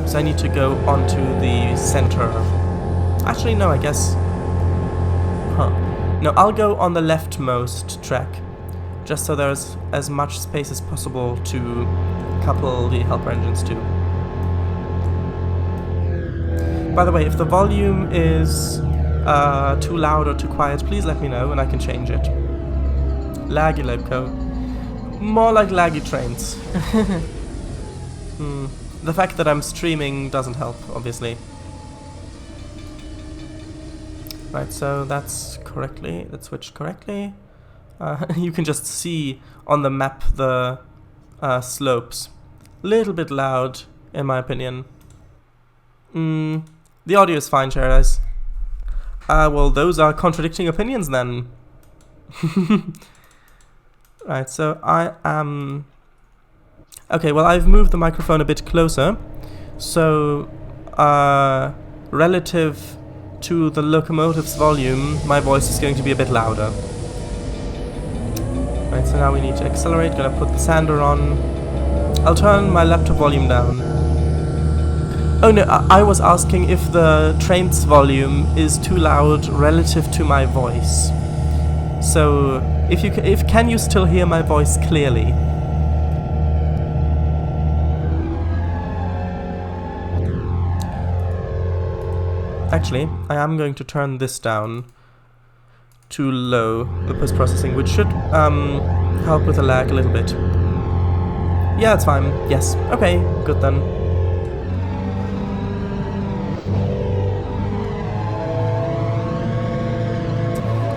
So I need to go onto the center. Actually, no, I guess. No, I'll go on the leftmost track, just so there's as much space as possible to couple the helper engines to. By the way, if the volume is too loud or too quiet, please let me know and I can change it. Laggy loco. More like laggy trains. The fact that I'm streaming doesn't help, obviously. Right, so that's switched correctly. You can just see on the map the slopes. Little bit loud, in my opinion. The audio is fine, Paradise. Well, those are contradicting opinions then. Right, so I am... Okay, well, I've moved the microphone a bit closer. So, relative to the locomotive's volume, my voice is going to be a bit louder. Right, so now we need to accelerate. Gonna put the sander on. I'll turn my laptop volume down. Oh no, I was asking if the Trainz volume is too loud relative to my voice. So, can you still hear my voice clearly? Actually, I am going to turn this down to low, the post-processing, which should help with the lag a little bit. Yeah, it's fine. Yes. Okay, good then.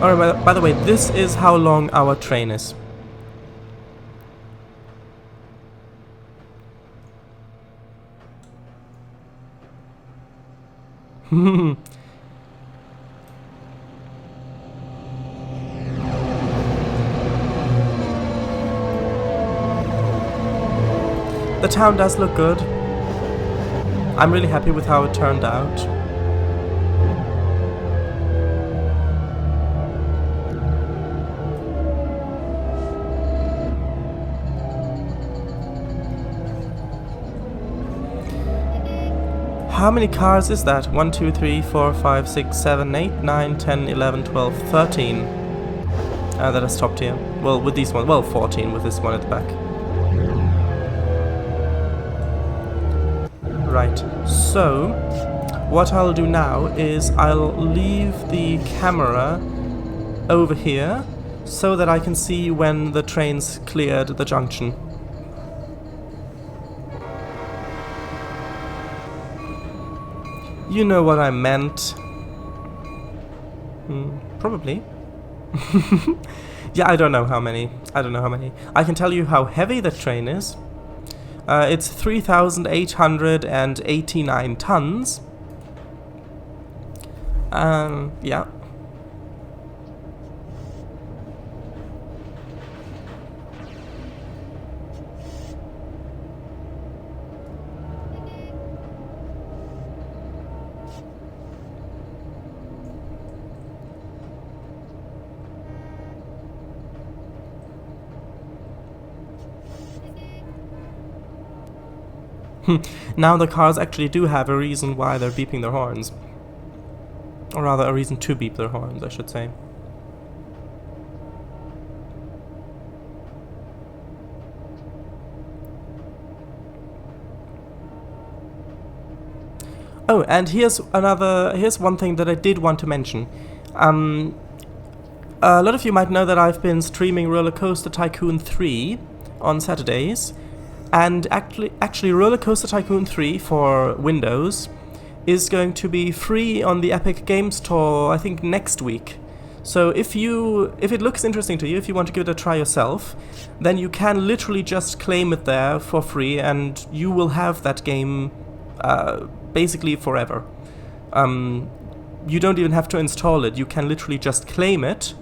Alright, by the way, this is how long our train is. The town does look good. I'm really happy with how it turned out. How many cars is that? 1, 2, 3, 4, 5, 6, 7, 8, 9, 10, 11, 12, 13. That has stopped here. Well, with these ones. Well, 14 with this one at the back. Right. So, what I'll do now is I'll leave the camera over here so that I can see when the train's cleared the junction. You know what I meant. Probably. Yeah, I don't know how many. I can tell you how heavy the train is. It's 3,889 tons. Yeah. Now the cars actually do have a reason why they're beeping their horns. Or rather, a reason to beep their horns, I should say. Oh, and here's one thing that I did want to mention. A lot of you might know that I've been streaming Roller Coaster Tycoon 3 on Saturdays. And actually, Roller Coaster Tycoon 3 for Windows is going to be free on the Epic Games Store, I think, next week. So if it looks interesting to you, if you want to give it a try yourself, then you can literally just claim it there for free, and you will have that game basically forever. You don't even have to install it. You can literally just claim it.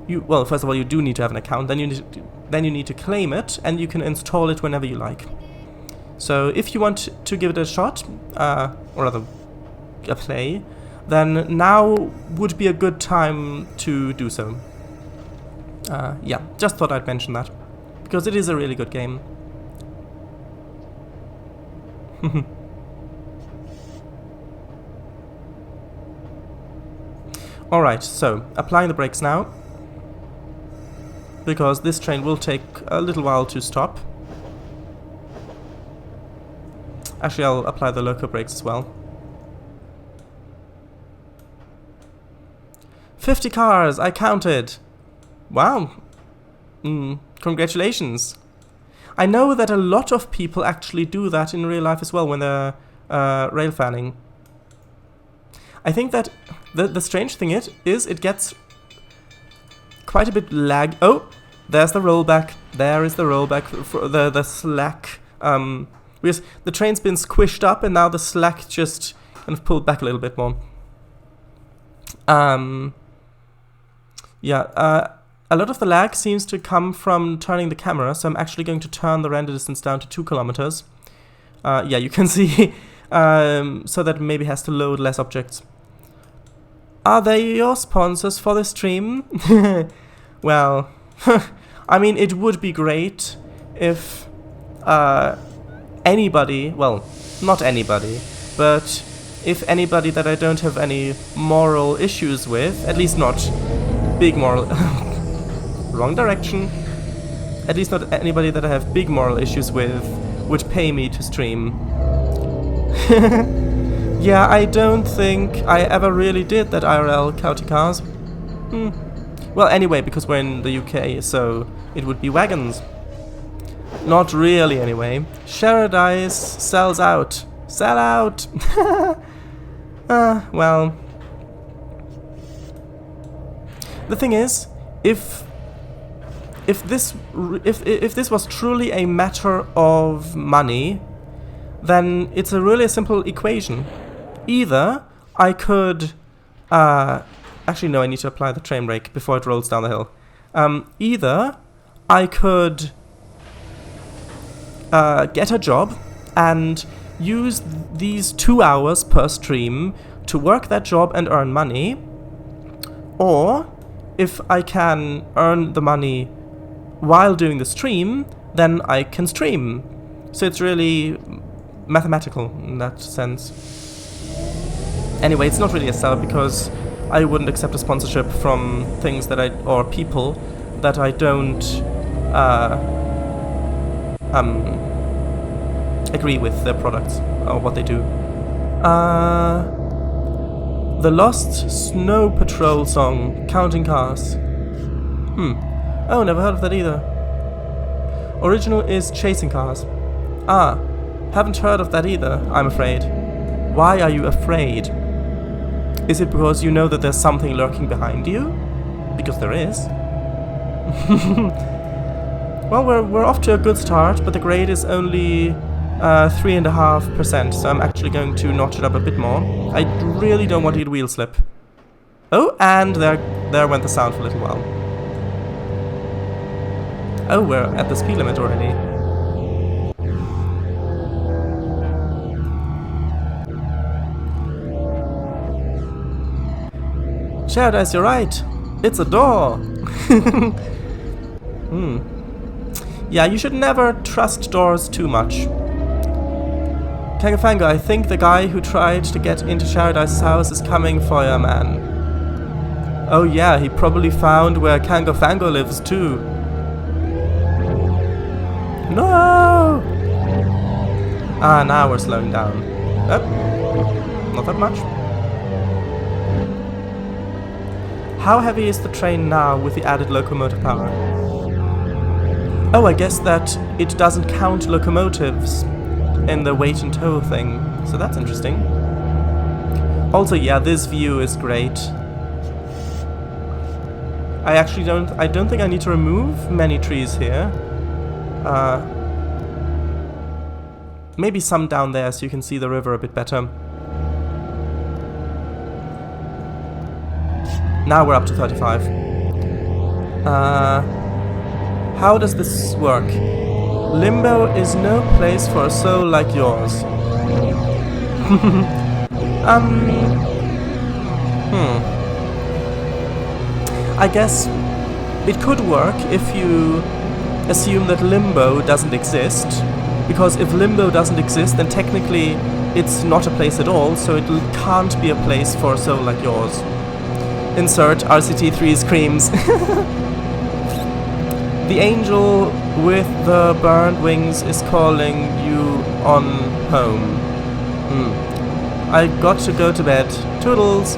Well, first of all, you do need to have an account. Then you need to claim it, and you can install it whenever you like. So if you want to give it a shot, or rather a play, then now would be a good time to do so. Yeah, just thought I'd mention that, because it is a really good game. Alright, so applying the brakes now, because this train will take a little while to stop. Actually, I'll apply the loco brakes as well. 50 cars, I counted! Wow! Congratulations! I know that a lot of people actually do that in real life as well when they're rail fanning. I think that the strange thing is it gets quite a bit lag. Oh, there's the rollback. There is the rollback for the slack. Because the train's been squished up, and now the slack just kind of pulled back a little bit more. Yeah. A lot of the lag seems to come from turning the camera, so I'm actually going to turn the render distance down to 2 kilometers. Yeah, you can see. So that maybe has to load less objects. Are they your sponsors for the stream? Well, I mean, it would be great if anybody, well, not anybody, but if anybody that I don't have any moral issues with, at least not big moral... wrong direction. At least not anybody that I have big moral issues with would pay me to stream. Yeah, I don't think I ever really did that IRL County Cars. Well, anyway, because we're in the UK, so it would be wagons. Not really, anyway. Paradise sells out. Sell out! Well... The thing is, if this was truly a matter of money, then it's a really simple equation. Either I could... actually, no, I need to apply the train brake before it rolls down the hill. Either I could get a job and use these 2 hours per stream to work that job and earn money, or if I can earn the money while doing the stream, then I can stream. So it's really mathematical in that sense. Anyway, it's not really a sell because I wouldn't accept a sponsorship from things that or people that I don't agree with their products or what they do. The Lost Snow Patrol song, Counting Cars. Oh, never heard of that either. Original is Chasing Cars. Haven't heard of that either, I'm afraid. Why are you afraid? Is it because you know that there's something lurking behind you? Because there is. Well, we're off to a good start, but the grade is only 3.5%, so I'm actually going to notch it up a bit more. I really don't want to get wheel slip. Oh, and there went the sound for a little while. Oh, we're at the speed limit already. Paradise, you're right. It's a door. Yeah, you should never trust doors too much. Kangafango, I think the guy who tried to get into Paradise's house is coming for you, man. Oh yeah, he probably found where Kangafango lives too. No! Now we're slowing down. Oh, not that much. How heavy is the train now with the added locomotive power? Oh, I guess that it doesn't count locomotives in the weight and tow thing, so that's interesting. Also, yeah, this view is great. I don't think I need to remove many trees here. Maybe some down there so you can see the river a bit better. Now we're up to 35. How does this work? Limbo is no place for a soul like yours. I guess it could work if you assume that limbo doesn't exist. Because if limbo doesn't exist, then technically it's not a place at all, so it can't be a place for a soul like yours. Insert RCT3 screams. The angel with the burned wings is calling you on home. I got to go to bed. Toodles.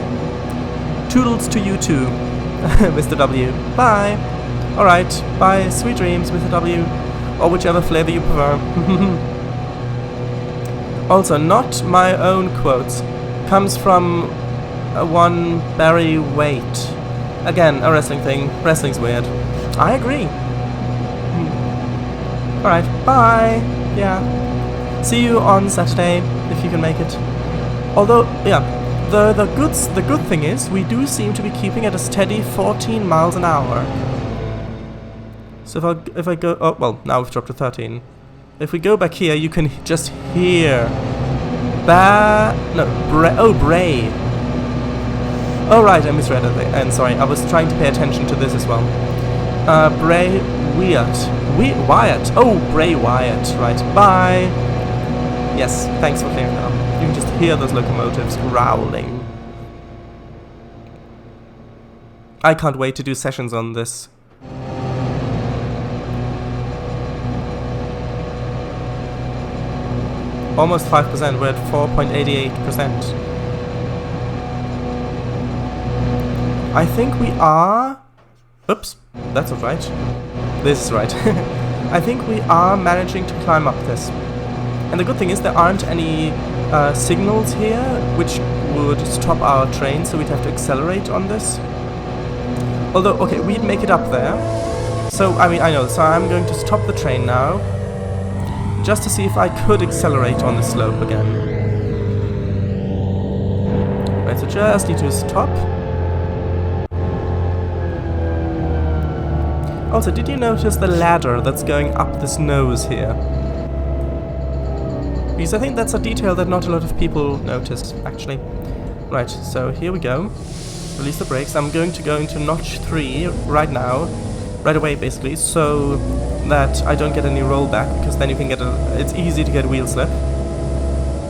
Toodles to you too, Mr. W. Bye. Alright, bye. Sweet dreams, Mr. W. Or whichever flavor you prefer. Also, not my own quotes. Comes from one Barry Waite. Again, a wrestling thing. Wrestling's weird. I agree. Alright, bye. Yeah. See you on Saturday, if you can make it. Although, yeah, the good thing is, we do seem to be keeping at a steady 14 miles an hour. So if I go, oh, well, now we've dropped to 13. If we go back here, you can just hear Bray. Oh right, I misread it. And sorry, I was trying to pay attention to this as well. Bray Wyatt. Wyatt. Oh, Bray Wyatt. Right. Bye. Yes, thanks for clearing that up. You can just hear those locomotives growling. I can't wait to do sessions on this. Almost 5%, we're at 4.88%. I think we are... Oops, that's not right. This is right. I think we are managing to climb up this. And the good thing is there aren't any signals here which would stop our train, so we'd have to accelerate on this. Although, okay, we'd make it up there. So, I mean, I know, so I'm going to stop the train now, just to see if I could accelerate on the slope again. Right, so just need to stop. Also, did you notice the ladder that's going up this nose here? Because I think that's a detail that not a lot of people noticed, actually. Right, so here we go. Release the brakes. I'm going to go into notch 3 right now. Right away, basically, so that I don't get any rollback, because then you can get it's easy to get wheel slip.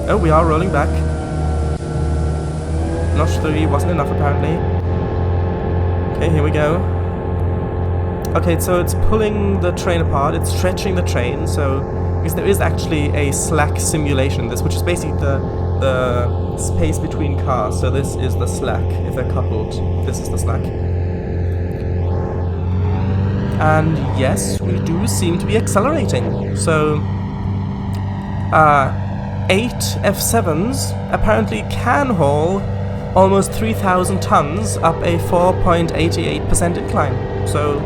Oh, we are rolling back. Notch 3 wasn't enough, apparently. Okay, here we go. Okay, so it's pulling the train apart, it's stretching the train, so... Because there is actually a slack simulation in this, which is basically the space between cars. So this is the slack. If they're coupled, this is the slack. And yes, we do seem to be accelerating. So 8 F7s apparently can haul almost 3,000 tons up a 4.88% incline. So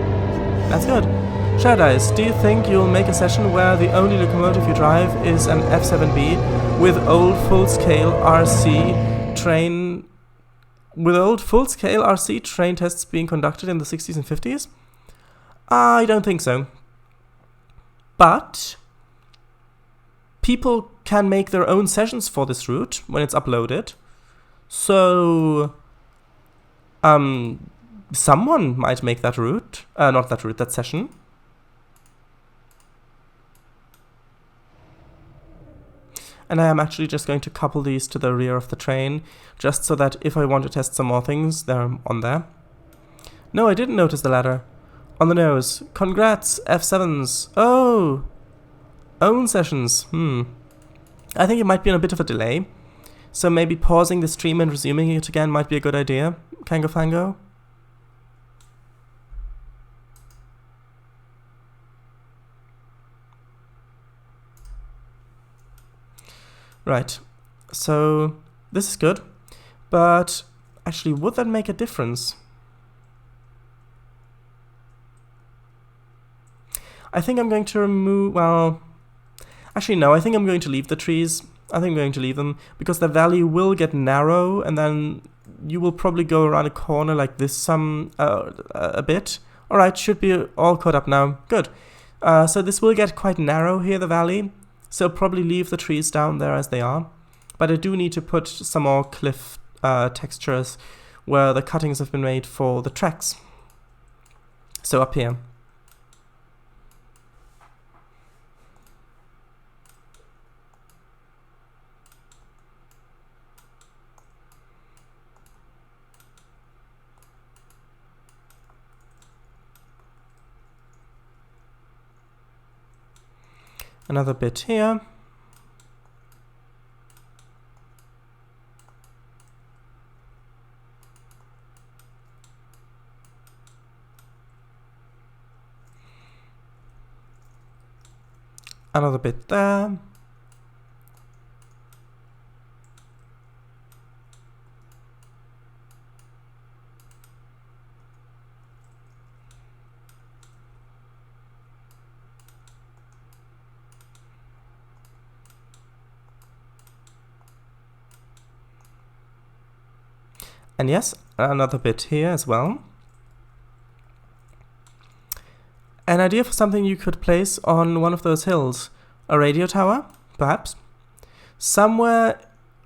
that's good. Shadice, do you think you'll make a session where the only locomotive you drive is an F7B with old full-scale RC train... With old full-scale RC train tests being conducted in the 60s and 50s? I don't think so. But people can make their own sessions for this route when it's uploaded. So someone might make that route. Not that route, that session. And I am actually just going to couple these to the rear of the train, just so that if I want to test some more things, they're on there. No, I didn't notice the ladder. On the nose. Congrats, F7s. Oh! Own sessions. I think it might be on a bit of a delay. So maybe pausing the stream and resuming it again might be a good idea. Kango Fango? Right, so this is good, but actually, would that make a difference? I think I'm going to remove, well, actually no, I think I'm going to leave the trees. I think I'm going to leave them, because the valley will get narrow, and then you will probably go around a corner like this a bit. Alright, should be all caught up now. Good. So this will get quite narrow here, the valley. So probably leave the trees down there as they are. But I do need to put some more cliff textures where the cuttings have been made for the tracks. So up here. Another bit here. Another bit there. And yes, another bit here as well. An idea for something you could place on one of those hills. A radio tower, perhaps. Somewhere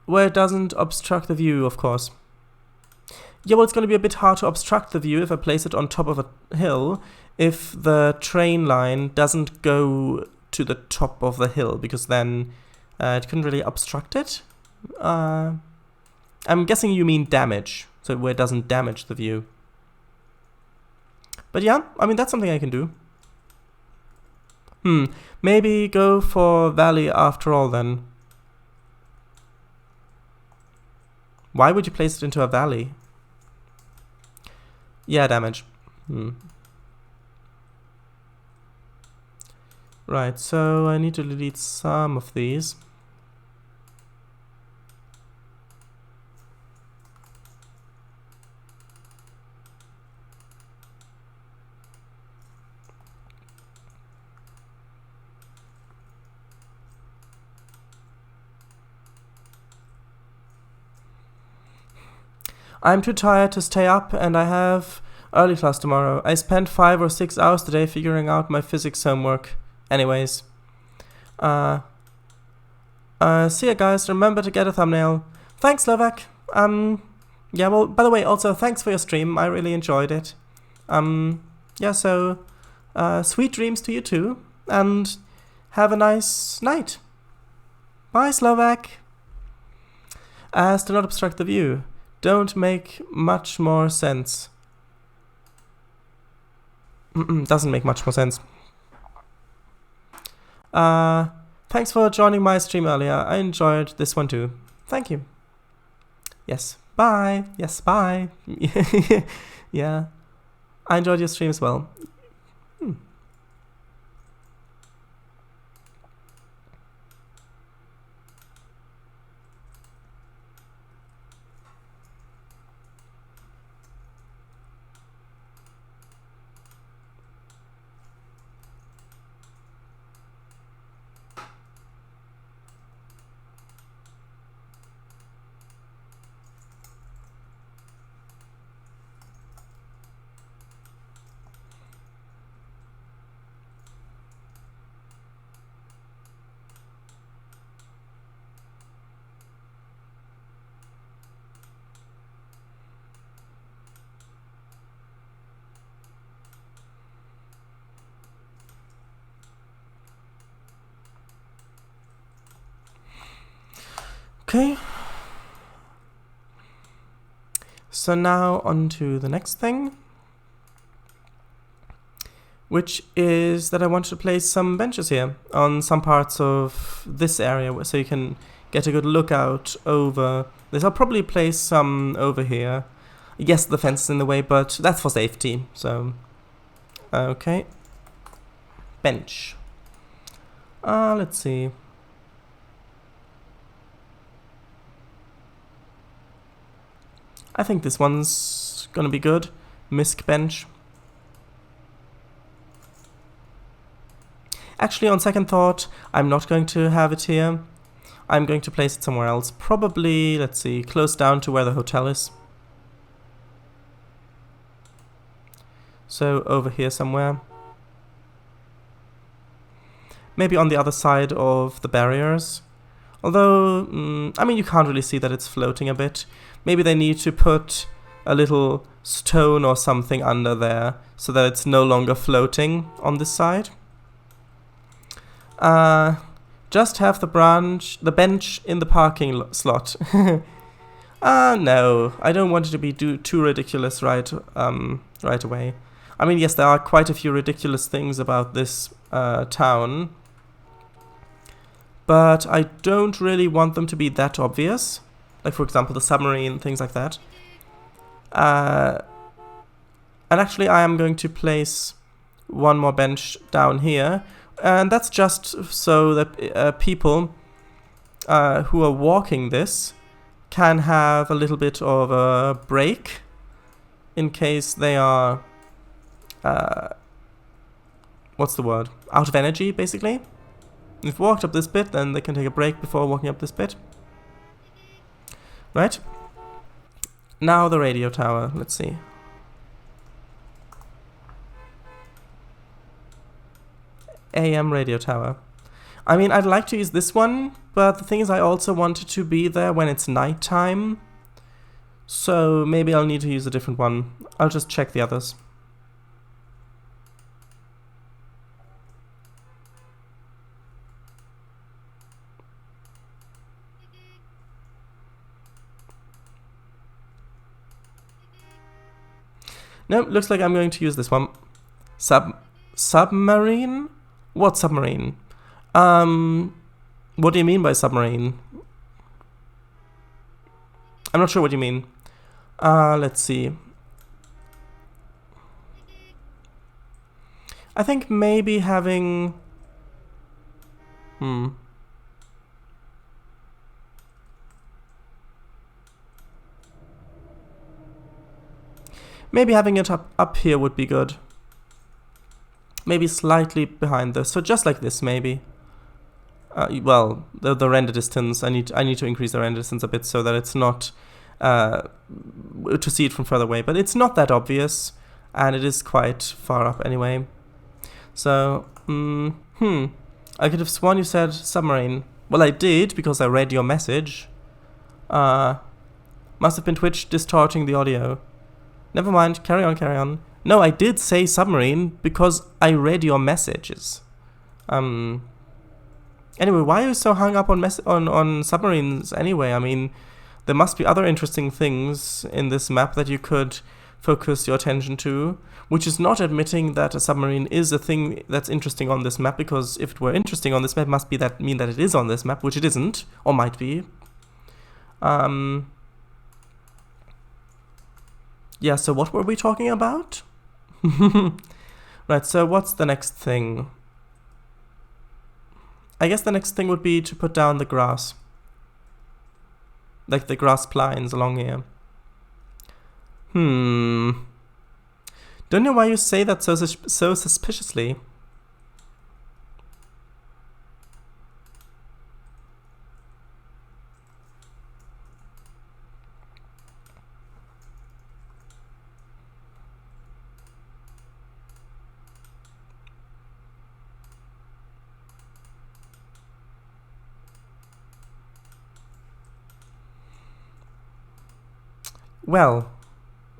where it doesn't obstruct the view, of course. Yeah, well, it's going to be a bit hard to obstruct the view if I place it on top of a hill, if the train line doesn't go to the top of the hill, because then it couldn't really obstruct it. I'm guessing you mean damage, so where it doesn't damage the view. But yeah, I mean, that's something I can do. Maybe go for valley after all then. Why would you place it into a valley? Yeah, damage. Right, so I need to delete some of these. I'm too tired to stay up and I have early class tomorrow. I spent 5 or 6 hours today figuring out my physics homework. Anyways. See ya guys, remember to get a thumbnail. Thanks Slovak. Yeah, well, by the way, also thanks for your stream. I really enjoyed it. Yeah, so sweet dreams to you too, and have a nice night. Bye Slovak. As to not obstruct the view. Don't make much more sense. Doesn't make much more sense. Thanks for joining my stream earlier. I enjoyed this one too. Thank you. Yes, bye. Yes, bye. Yeah, I enjoyed your stream as well. Okay. So now on to the next thing, which is that I want to place some benches here on some parts of this area so you can get a good lookout over this. I'll probably place some over here. Yes, the fence is in the way, but that's for safety. So, okay. Bench. Let's see. I think this one's gonna be good. Misc bench. Actually, on second thought, I'm not going to have it here. I'm going to place it somewhere else. Probably, let's see, close down to where the hotel is. So, over here somewhere. Maybe on the other side of the barriers. Although, I mean, you can't really see that it's floating a bit. Maybe they need to put a little stone or something under there so that it's no longer floating on this side. Just have the bench in the parking slot. No, I don't want it to be too ridiculous right away. I mean, yes, there are quite a few ridiculous things about this town, but I don't really want them to be that obvious. Like, for example, the submarine, things like that. And actually, I am going to place one more bench down here. And that's just so that people who are walking this can have a little bit of a break in case they are, what's the word? Out of energy, basically. If walked up this bit, then they can take a break before walking up this bit. Right? Now the radio tower. Let's see. AM radio tower. I mean, I'd like to use this one, but the thing is I also want it to be there when it's nighttime. So maybe I'll need to use a different one. I'll just check the others. No, looks like I'm going to use this one. Submarine? What submarine? What do you mean by submarine? I'm not sure what you mean. Let's see. I think maybe having... Maybe having it up here would be good. Maybe slightly behind this. So just like this, maybe. Well, the render distance. I need to increase the render distance a bit so that it's not to see it from further away. But it's not that obvious, and it is quite far up anyway. So, I could have sworn you said submarine. Well, I did because I read your message. Must have been Twitch distorting the audio. Never mind, carry on. No, I did say submarine because I read your messages. Anyway, why are you so hung up on submarines anyway? I mean, there must be other interesting things in this map that you could focus your attention to, which is not admitting that a submarine is a thing that's interesting on this map, because if it were interesting on this map, must be that mean that it is on this map, which it isn't, or might be. Yeah, so what were we talking about? Right, so what's the next thing? I guess the next thing would be to put down the grass. Like the grass plines along here. Don't know why you say that so suspiciously. Well,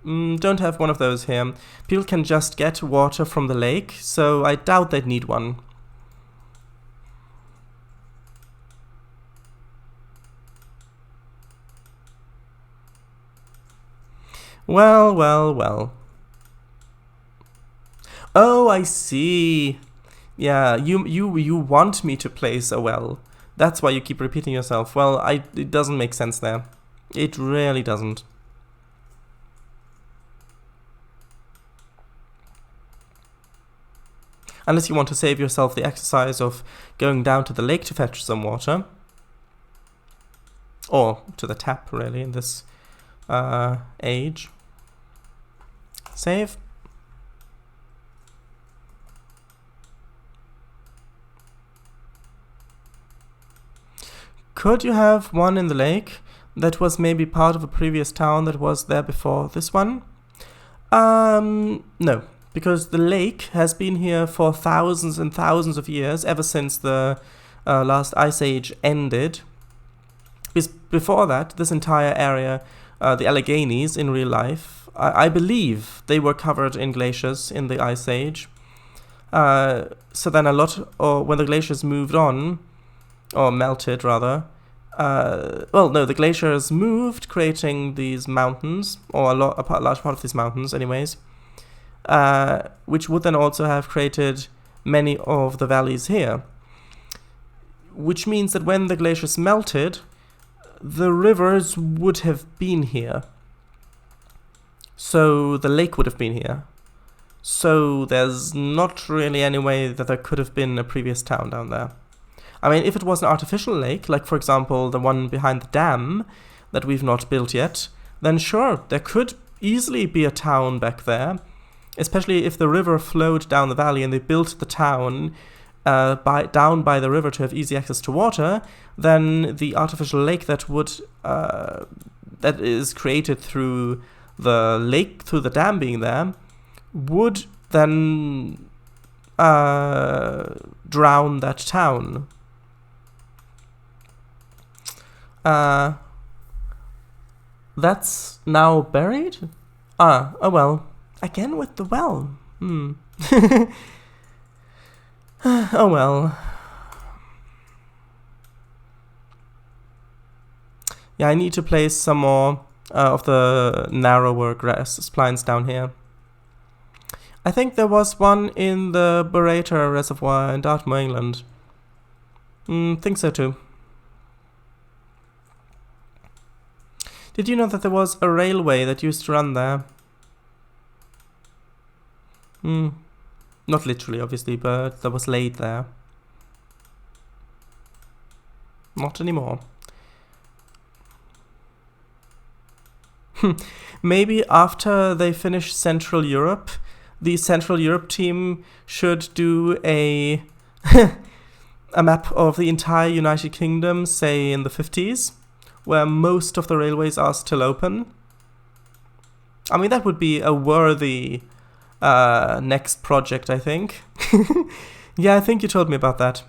don't have one of those here. People can just get water from the lake, so I doubt they'd need one. Well. Oh, I see. Yeah, you want me to place a well. That's why you keep repeating yourself. Well, it doesn't make sense there. It really doesn't. Unless you want to save yourself the exercise of going down to the lake to fetch some water. Or to the tap, really, in this age. Save. Could you have one in the lake that was maybe part of a previous town that was there before this one? No. Because the lake has been here for thousands and thousands of years, ever since the last ice age ended. Before that, this entire area, the Alleghenies in real life, I believe they were covered in glaciers in the ice age. So then when the glaciers moved on, or melted rather, the glaciers moved, creating these mountains, or a large part of these mountains anyways. Which would then also have created many of the valleys here. Which means that when the glaciers melted, the rivers would have been here. So the lake would have been here. So there's not really any way that there could have been a previous town down there. I mean, if it was an artificial lake, like for example the one behind the dam that we've not built yet, then sure, there could easily be a town back there. Especially if the river flowed down the valley and they built the town down by the river to have easy access to water, then the artificial lake that is created through the lake, through the dam being there, would then drown that town. That's now buried? Oh well. Again with the well. Oh well. Yeah, I need to place some more of the narrower grass splines down here. I think there was one in the Burrator Reservoir in Dartmoor, England. Think so too. Did you know that there was a railway that used to run there? Not literally, obviously, but that was laid there. Not anymore. Maybe after they finish Central Europe, the Central Europe team should do a a map of the entire United Kingdom, say in the 50s, where most of the railways are still open. I mean, that would be a worthy next project, I think. Yeah, I think you told me about that.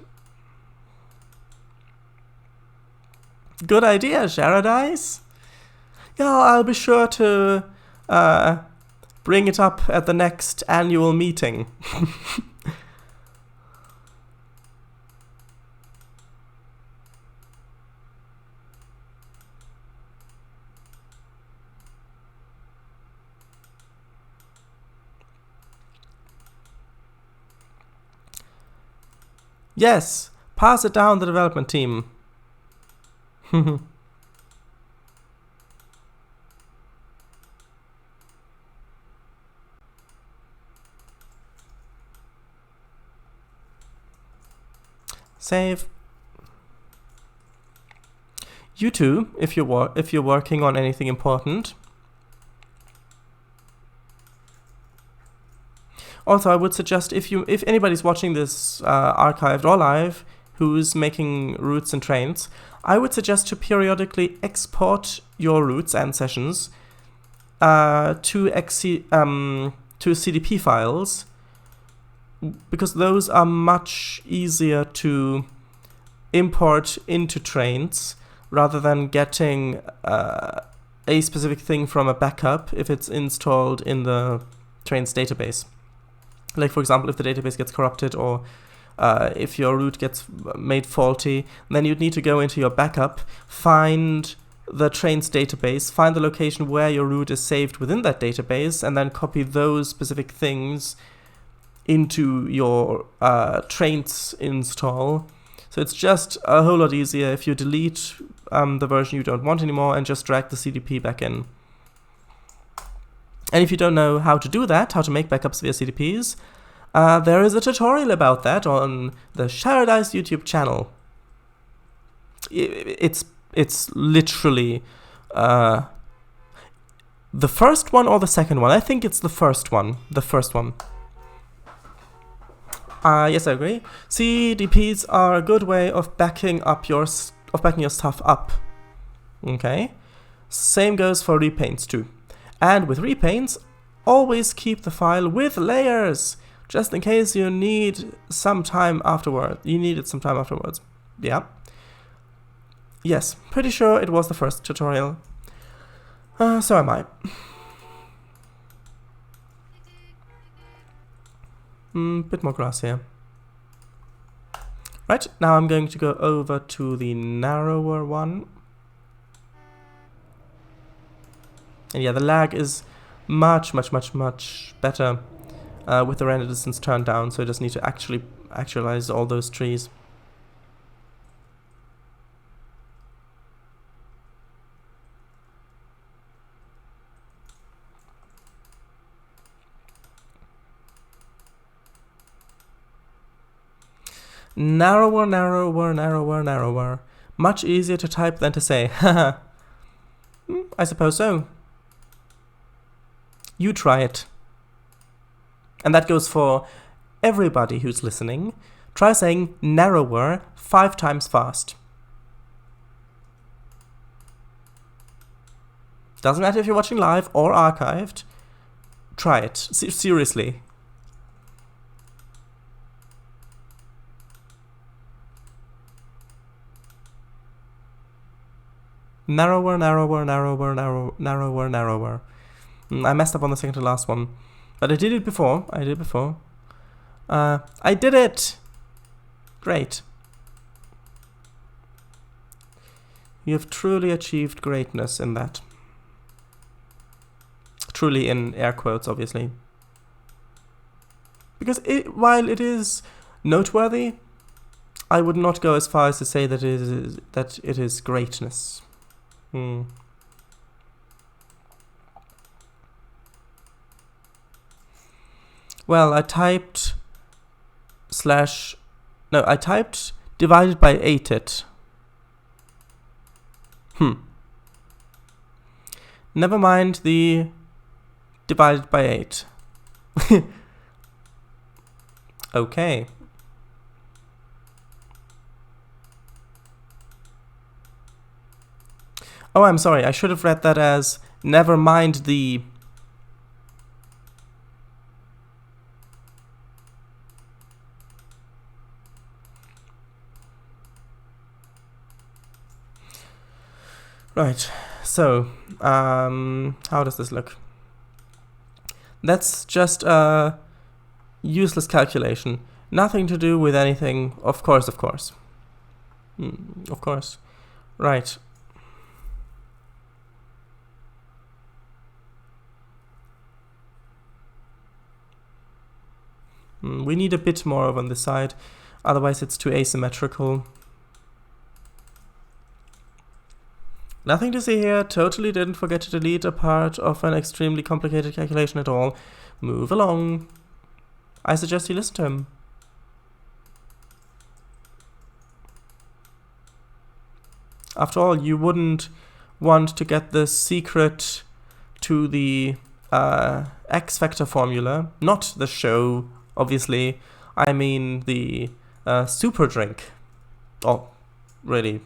Good idea, Paradise. Yeah, I'll be sure to bring it up at the next annual meeting. Yes, pass it down the development team. Save. You too, if you're working on anything important. Also, I would suggest if anybody's watching this archived or live who's making routes and trains, I would suggest to periodically export your routes and sessions to CDP files, because those are much easier to import into Trainz rather than getting a specific thing from a backup if it's installed in the Trainz database. Like, for example, if the database gets corrupted or if your route gets made faulty, then you'd need to go into your backup, find the Trainz database, find the location where your route is saved within that database, and then copy those specific things into your Trainz install. So it's just a whole lot easier if you delete the version you don't want anymore and just drag the CDP back in. And if you don't know how to do that, how to make backups via CDPs, there is a tutorial about that on the Paradise YouTube channel. It's literally the first one or the second one. I think it's the first one. The first one. Yes, I agree. CDPs are a good way of backing your stuff up. Okay. Same goes for repaints too. And with repaints, always keep the file with layers, just in case you need some time afterward. Yeah. Yes, pretty sure it was the first tutorial. So am I. Bit more grass here. Right, now I'm going to go over to the narrower one. And yeah, the lag is much better with the render distance turned down, so I just need to actualize all those trees. Narrower, narrower, narrower, narrower. Much easier to type than to say. Haha. I suppose so. You try it. And that goes for everybody who's listening. Try saying narrower 5 times fast. Doesn't matter if you're watching live or archived. Try it. Seriously. Narrower, narrower, narrower, narrower, narrower, narrower. I messed up on the second to last one. But I did it before. I did it before. I did it! Great. You have truly achieved greatness in that. Truly in air quotes, obviously. Because while it is noteworthy, I would not go as far as to say that it is greatness. Well, I typed divided by 8 it. Never mind the divided by 8. Okay. Oh, I'm sorry. I should have read that as never mind the... Right. So, how does this look? That's just a useless calculation. Nothing to do with anything. Of course, of course. Of course. Right. We need a bit more over on this side. Otherwise, it's too asymmetrical. Nothing to see here. Totally didn't forget to delete a part of an extremely complicated calculation at all. Move along. I suggest you listen to him. After all, you wouldn't want to get the secret to the X factor formula. Not the show, obviously. I mean the super drink. Oh, really?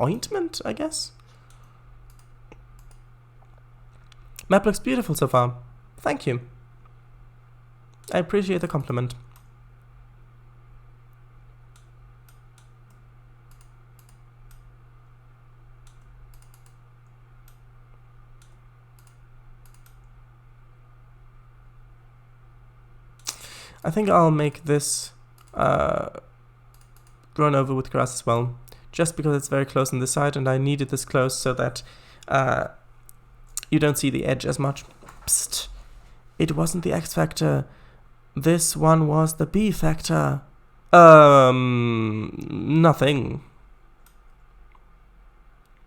Ointment, I guess? Map looks beautiful so far. Thank you. I appreciate the compliment. I think I'll make this grown over with grass as well. Just because it's very close on this side, and I needed this close so that you don't see the edge as much. Psst. It wasn't the X factor. This one was the B factor. Nothing.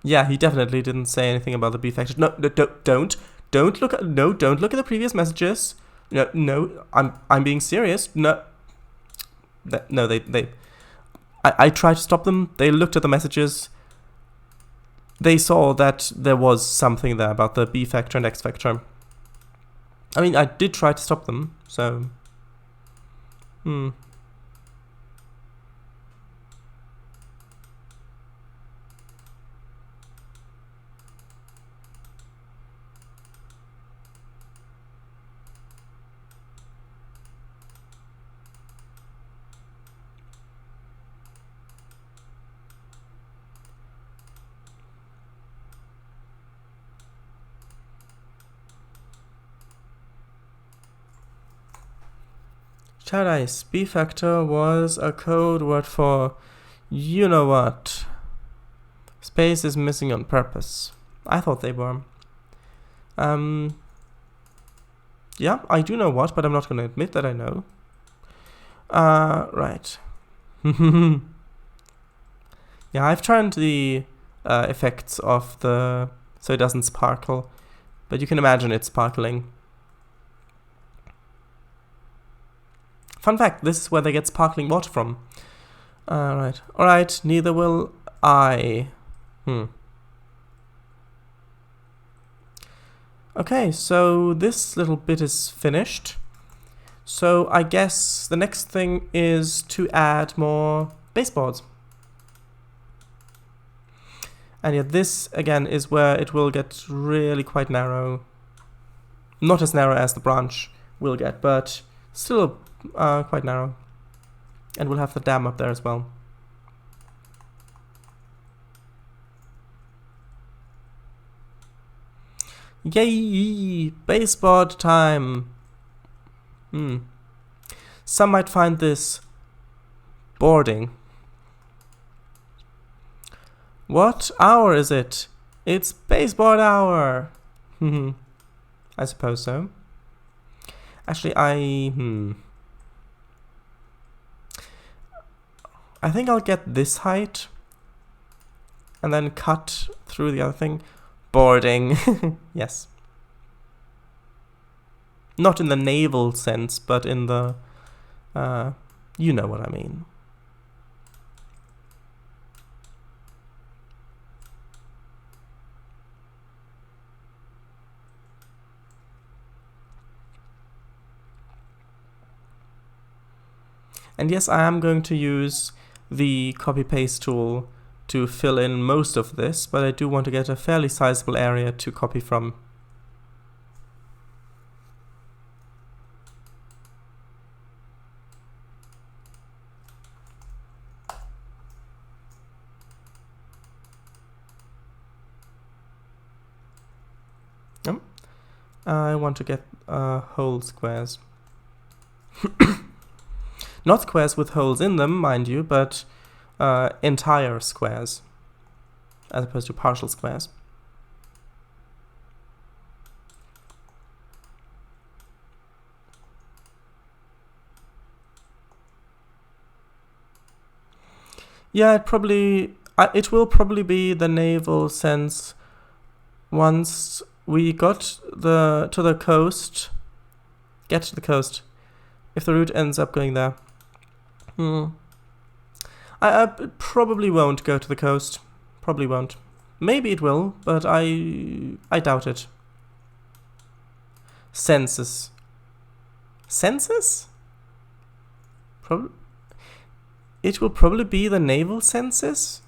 Yeah, he definitely didn't say anything about the B factor. No, don't look at the previous messages. No, I'm being serious. No, they. I tried to stop them. They looked at the messages. They saw that there was something there about the B factor and X factor. I mean, I did try to stop them, so... Paradise. B factor was a code word for you know what. Space is missing on purpose. I thought they were. Yeah, I do know what, but I'm not going to admit that I know. Right. Yeah, I've turned the effects of the so it doesn't sparkle, but you can imagine it sparkling. Fun fact, this is where they get sparkling water from. Right. Alright, neither will I. Okay, so this little bit is finished. So I guess the next thing is to add more baseboards. And yeah, this again is where it will get really quite narrow. Not as narrow as the branch will get, but still quite narrow. And we'll have the dam up there as well. Yay! Baseboard time! Some might find this boarding. What hour is it? It's baseboard hour! I suppose so. Actually, I think I'll get this height and then cut through the other thing. Boarding. Yes. Not in the naval sense, but in the you know what I mean. And yes, I am going to use the copy-paste tool to fill in most of this, but I do want to get a fairly sizable area to copy from. I want to get whole squares. Not squares with holes in them, mind you, but entire squares, as opposed to partial squares. Yeah, it will probably be the naval sense once we got to the coast. Get to the coast. If the route ends up going there. I probably won't go to the coast. Probably won't. Maybe it will, but I doubt it. Census. Census? It will probably be the naval census?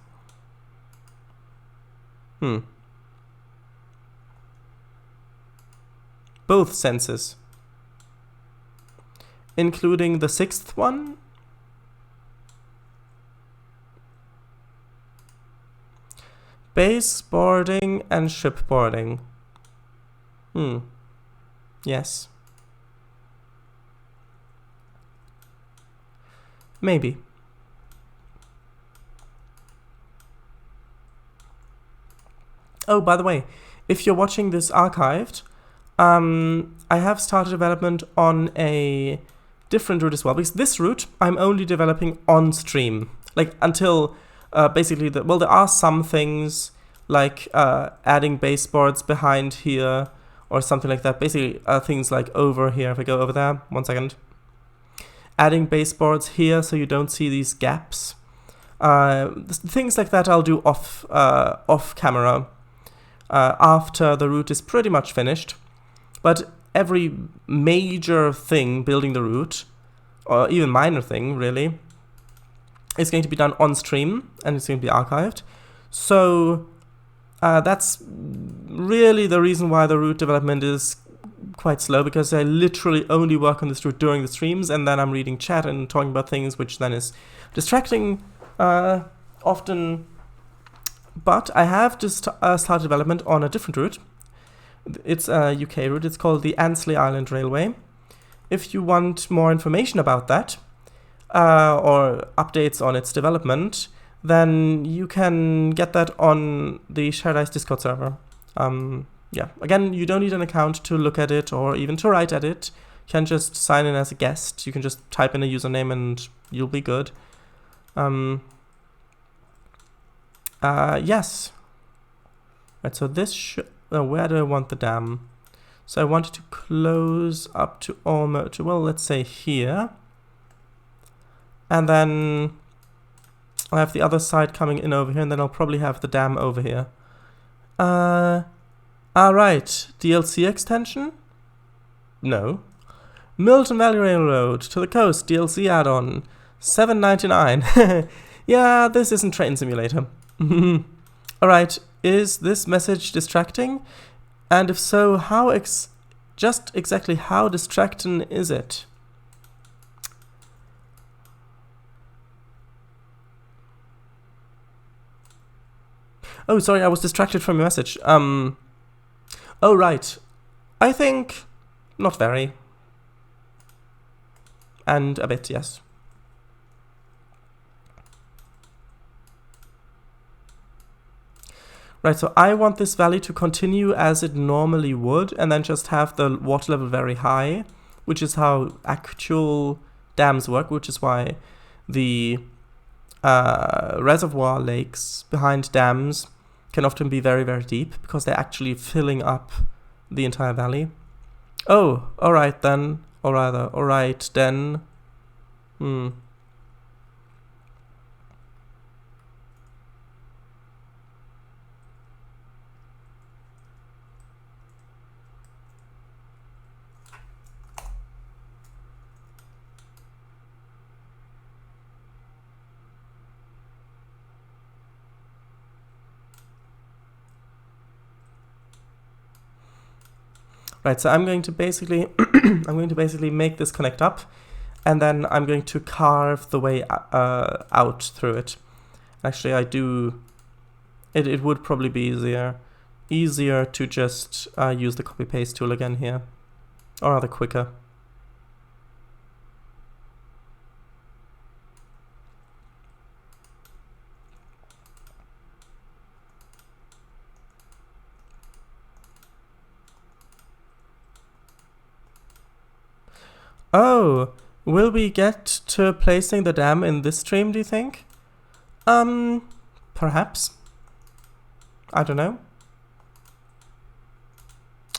Both census. Including the 6th one? Base boarding and ship boarding. Yes. Maybe. Oh, by the way, if you're watching this archived, I have started development on a different route as well, because this route I'm only developing on stream, like until basically there are some things like adding baseboards behind here or something like that. Basically things like over here. If I go over there, 1 second, adding baseboards here so you don't see these gaps. Things like that I'll do off camera after the route is pretty much finished. But every major thing building the route, or even minor thing really, is going to be done on stream and it's going to be archived. So that's really the reason why the route development is quite slow, because I literally only work on this route during the streams, and then I'm reading chat and talking about things, which then is distracting often. But I have just started development on a different route. It's a UK route. It's called the Ansley Island Railway. If you want more information about that, or updates on its development, then you can get that on the Shared Ice Discord server. Yeah, again, you don't need an account to look at it or even to write at it. You can just sign in as a guest. You can just type in a username and you'll be good. Yes. Right, so this where do I want the dam? So I want it to close up to almost, well, let's say here. And then I'll have the other side coming in over here, and then I'll probably have the dam over here. Alright, DLC extension? No. Milton Valley Railroad to the coast, DLC add-on, $7.99. Yeah, this isn't Train Simulator. Alright, is this message distracting? And if so, how just exactly how distracting is it? Oh, sorry, I was distracted from your message. Oh, Oh, right. I think not very. And a bit, yes. Right, so I want this valley to continue as it normally would, and then just have the water level very high, which is how actual dams work, which is why the reservoir lakes behind dams can often be very, very deep, because they're actually filling up the entire valley. Oh, alright then. Or rather, alright then. Right, so I'm going to basically make this connect up, and then I'm going to carve the way out through it. Actually, it would probably be easier to just use the copy paste tool again here, or rather quicker. Oh, will we get to placing the dam in this stream, do you think? Perhaps. I don't know.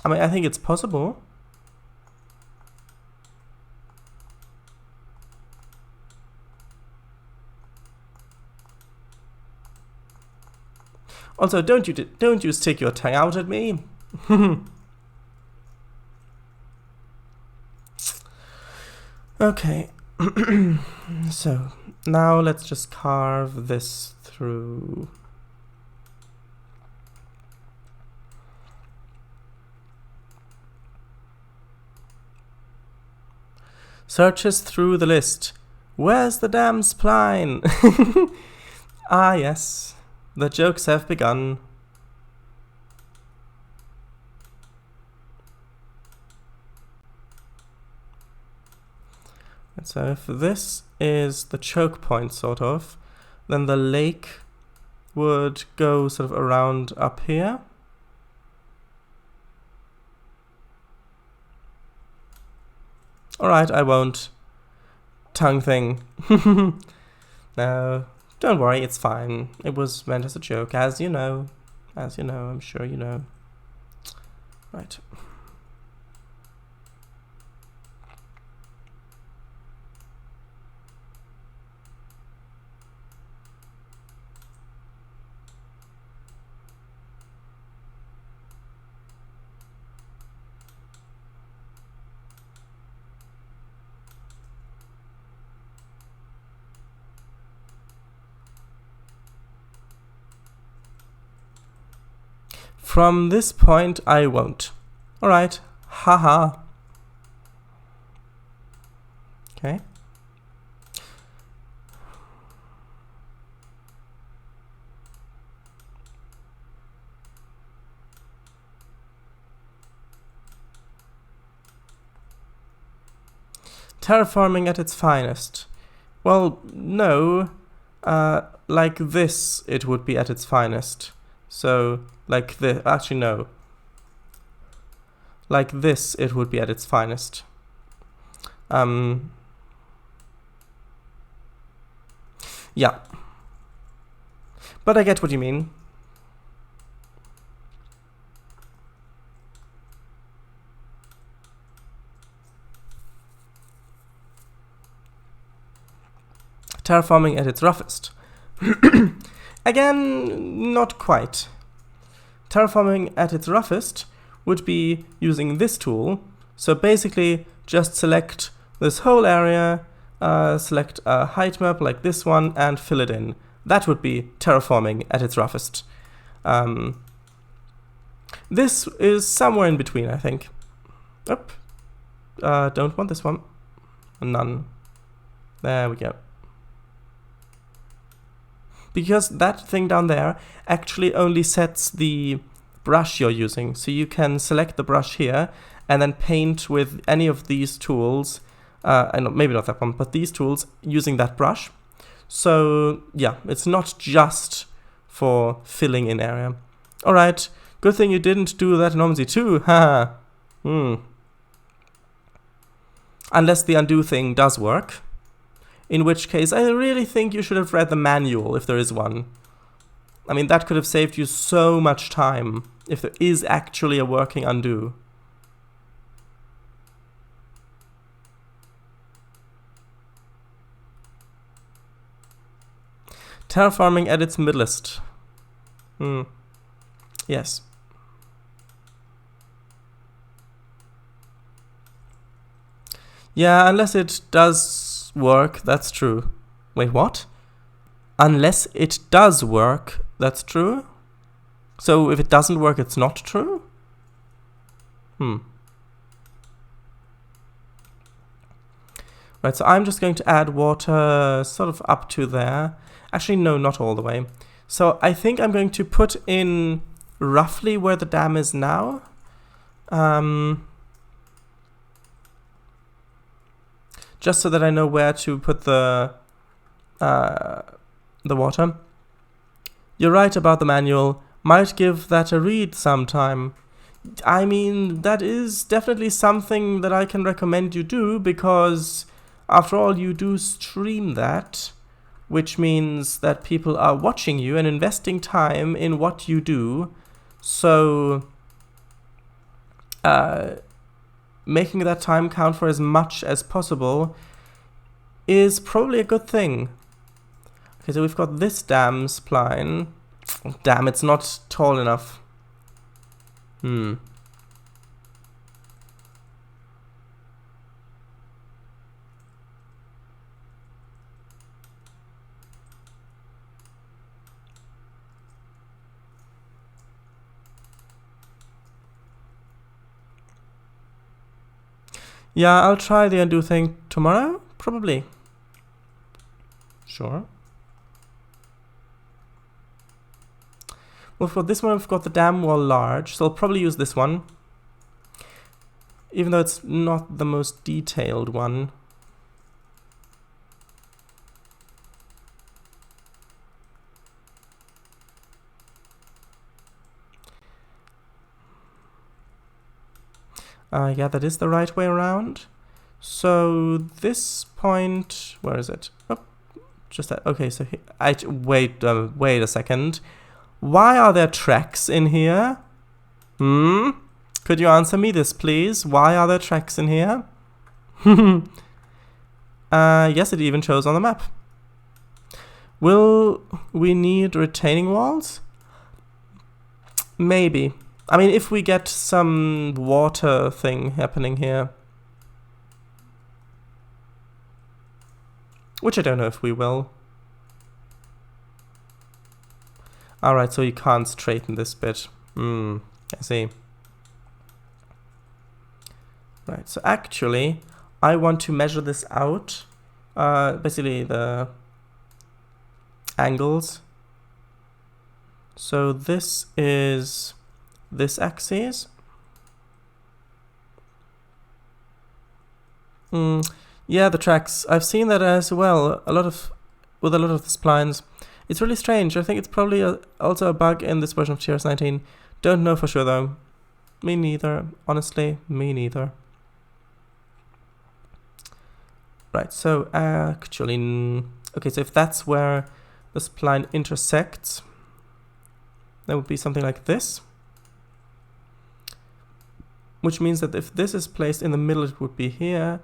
I mean, I think it's possible. Also, don't you stick your tongue out at me. Okay, so now let's just carve this through. Searches through the list. Where's the damn spline? Ah, yes, the jokes have begun. And so if this is the choke point, sort of, then the lake would go sort of around up here. Alright, I won't. Tongue thing. No, don't worry, it's fine. It was meant as a joke, as you know. As you know, I'm sure you know. Right. From this point, I won't. Alright, haha. Okay. Terraforming at its finest. Well, no. Like this, it would be at its finest. So, like this, actually no. Like this, it would be at its finest. Yeah. But I get what you mean. Terraforming at its roughest. Again, not quite. Terraforming at its roughest would be using this tool. So basically, just select this whole area, select a height map like this one, and fill it in. That would be terraforming at its roughest. This is somewhere in between, I think. Oop. Don't want this one. None. There we go. Because that thing down there actually only sets the brush you're using. So you can select the brush here and then paint with any of these tools, and maybe not that one, but these tools using that brush. So yeah, it's not just for filling in area. Alright, good thing you didn't do that in OMSI 2, haha. Unless the undo thing does work. In which case, I really think you should have read the manual, if there is one. I mean, that could have saved you so much time, if there is actually a working undo. Terraforming edits midlist. Yes. Yeah, unless it does work, that's true. Wait, what? Unless it does work, that's true? So if it doesn't work, it's not true? Right, so I'm just going to add water sort of up to there. Actually, no, not all the way. So I think I'm going to put in roughly where the dam is now. Just so that I know where to put the water. You're right about the manual. Might give that a read sometime. I mean, that is definitely something that I can recommend you do, because after all, you do stream that, which means that people are watching you and investing time in what you do. So making that time count for as much as possible is probably a good thing. Okay, so we've got this dam spline. Oh, damn, it's not tall enough. Yeah, I'll try the undo thing tomorrow, probably. Sure. Well, for this one, we've got the dam wall large, so I'll probably use this one. Even though it's not the most detailed one. Yeah, that is the right way around. So this point, where is it? Oh, just that. Okay, so wait a second. Why are there tracks in here? Could you answer me this, please? Why are there tracks in here? Yes, it even shows on the map. Will we need retaining walls? Maybe. I mean, if we get some water thing happening here. Which I don't know if we will. Alright, so you can't straighten this bit. I see. Right, so actually, I want to measure this out. Basically, the angles. So this is this axis. Yeah, the tracks. I've seen that as well. With a lot of the splines. It's really strange. I think it's probably also a bug in this version of TRS-19. Don't know for sure though. Me neither. Honestly, me neither. Right. So actually, okay. So if that's where the spline intersects, that would be something like this. Which means that if this is placed in the middle, it would be here,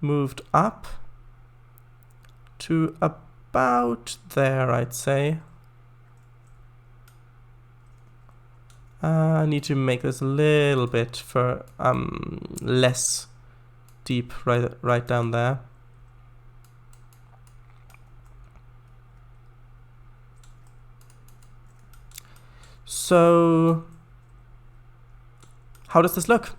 moved up to about there, I'd say. I need to make this a little bit for less deep, right down there. So how does this look?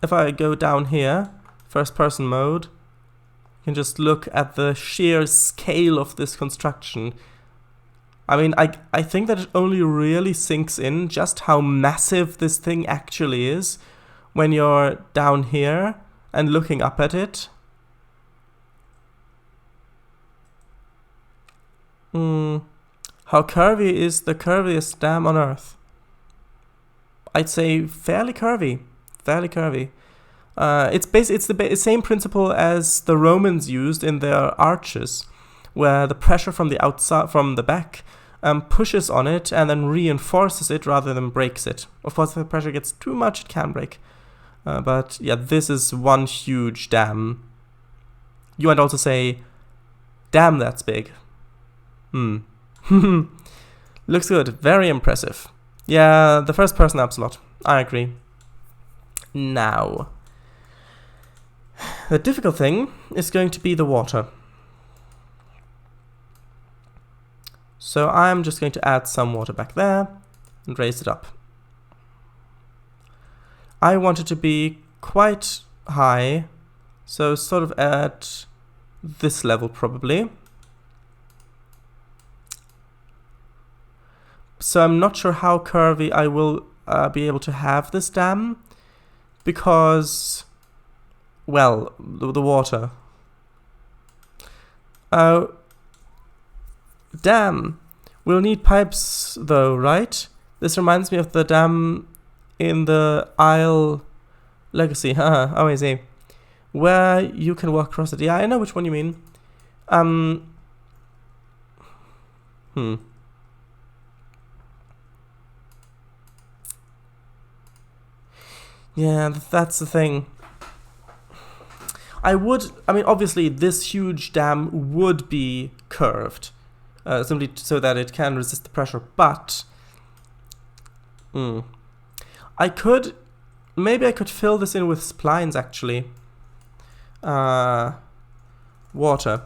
If I go down here, first person mode, you can just look at the sheer scale of this construction. I mean, I think that it only really sinks in just how massive this thing actually is when you're down here and looking up at it. How curvy is the curviest dam on Earth? I'd say fairly curvy. Fairly curvy. It's the same principle as the Romans used in their arches, where the pressure from the outside, from the back, pushes on it and then reinforces it rather than breaks it. Of course, if the pressure gets too much, it can break. But yeah, this is one huge dam. You might also say, damn, that's big. Looks good. Very impressive. Yeah, the first person helps a lot. I agree. Now, the difficult thing is going to be the water. So I'm just going to add some water back there and raise it up. I want it to be quite high, so sort of at this level probably. So I'm not sure how curvy I will be able to have this dam, because, well, the water. Dam. We'll need pipes though, right? This reminds me of the dam in the Isle Legacy, oh I see. Where you can walk across it. Yeah, I know which one you mean. Yeah, that's the thing. I mean, obviously, this huge dam would be curved, simply so that it can resist the pressure, but maybe I could fill this in with splines, actually. Water.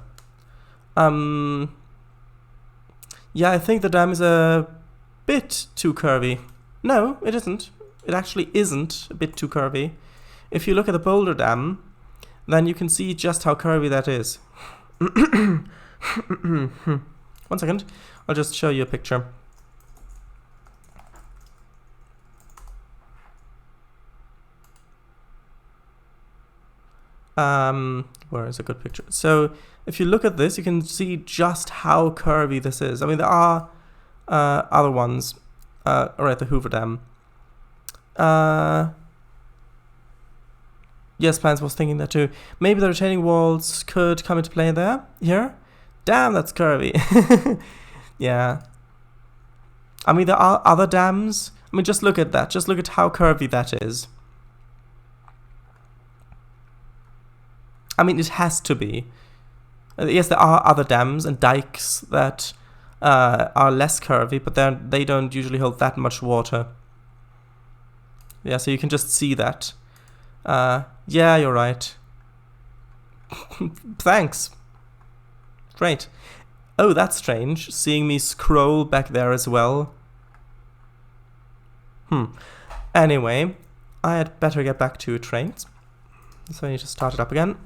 Yeah, I think the dam is a bit too curvy. No, it isn't. It actually isn't a bit too curvy. If you look at the boulder dam, then you can see just how curvy that is. 1 second, I'll just show you a picture. Where is a good picture? So if you look at this, you can see just how curvy this is. I mean, there are other ones. Alright, the Hoover Dam. Yes, Plans was thinking that too. Maybe the retaining walls could come into play there. Here? Damn, that's curvy. Yeah. I mean, there are other dams. I mean, just look at that. Just look at how curvy that is. I mean, it has to be. Yes, there are other dams and dikes that are less curvy, but they don't usually hold that much water. Yeah, so you can just see that. Yeah, you're right. Thanks. Great. Oh, that's strange, seeing me scroll back there as well. Anyway, I had better get back to Trainz. So I need to start it up again.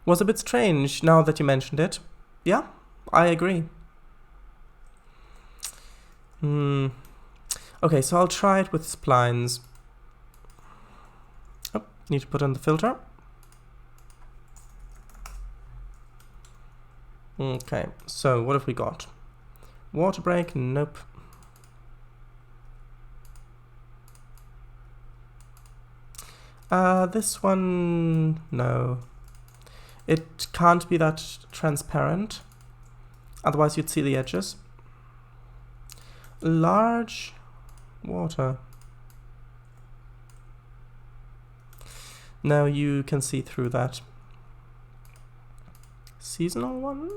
Was a bit strange now that you mentioned it. Yeah, I agree. Okay, so I'll try it with splines. Oh, need to put on the filter. Okay, so what have we got? Water break? Nope. This one, no. It can't be that transparent, otherwise you'd see the edges. Large water. No, you can see through that. Seasonal one?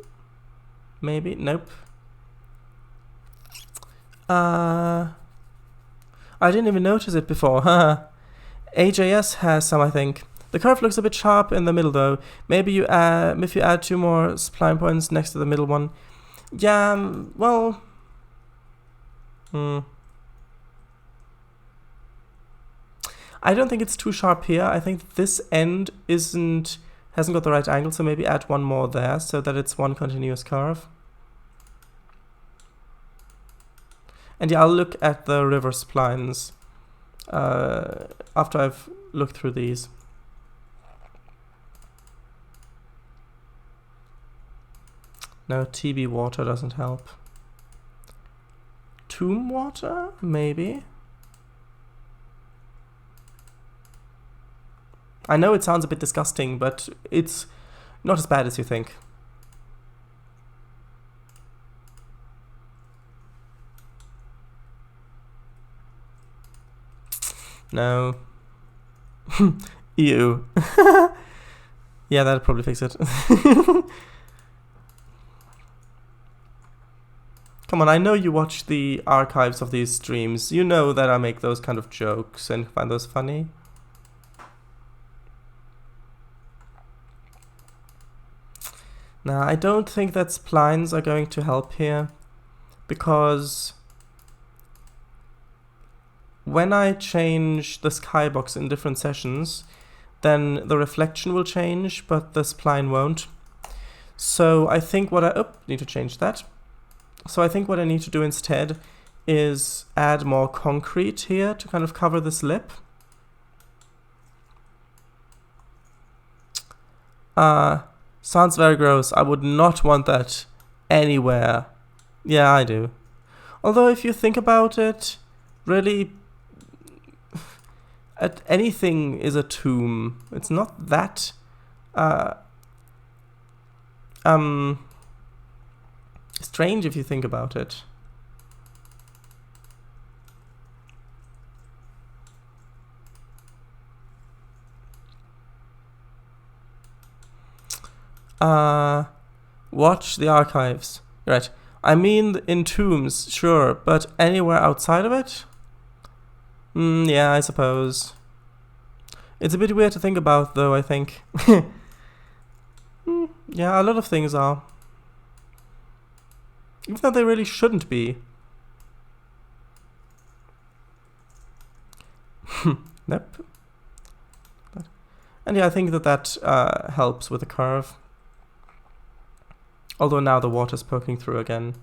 Maybe? Nope. I didn't even notice it before. AJS has some, I think. The curve looks a bit sharp in the middle though. Maybe you if you add 2 more spline points next to the middle one. Yeah, well... I don't think it's too sharp here. I think this end hasn't got the right angle, so maybe add one more there so that it's one continuous curve. And yeah, I'll look at the river splines after I've looked through these. No, TB water doesn't help. Tomb water? Maybe. I know it sounds a bit disgusting, but it's not as bad as you think. No. Ew. Yeah, that'll probably fix it. Come on, I know you watch the archives of these streams. You know that I make those kind of jokes and find those funny. Now, I don't think that splines are going to help here, because when I change the skybox in different sessions, then the reflection will change, but the spline won't. So I think what I... need to change that. So I think what I need to do instead is add more concrete here to kind of cover this lip. Sounds very gross. I would not want that anywhere. Yeah, I do. Although if you think about it, really, anything is a tomb. It's not that strange if you think about it. Watch the archives. Right. I mean in tombs, sure, but anywhere outside of it? Yeah, I suppose. It's a bit weird to think about, though, I think. Yeah, a lot of things are. Even though they really shouldn't be. Nope. And yeah, I think that helps with the curve. Although now the water's poking through again.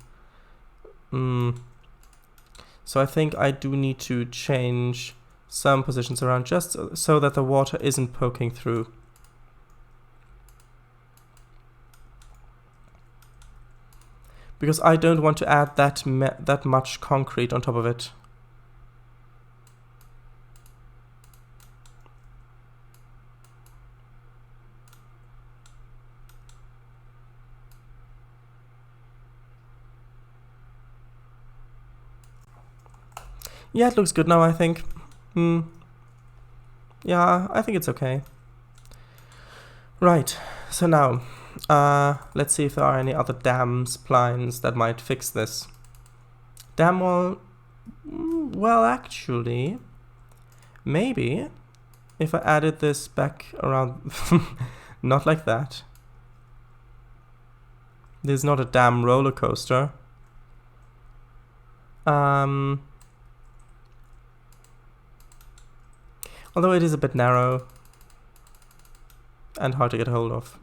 So I think I do need to change some positions around just so that the water isn't poking through. Because I don't want to add that much concrete on top of it. Yeah, it looks good now, I think. Yeah, I think it's okay. Right, so now, let's see if there are any other dam splines that might fix this. Dam wall, well, actually, maybe if I added this back around, not like that. This is not a dam roller coaster. Although it is a bit narrow and hard to get hold of.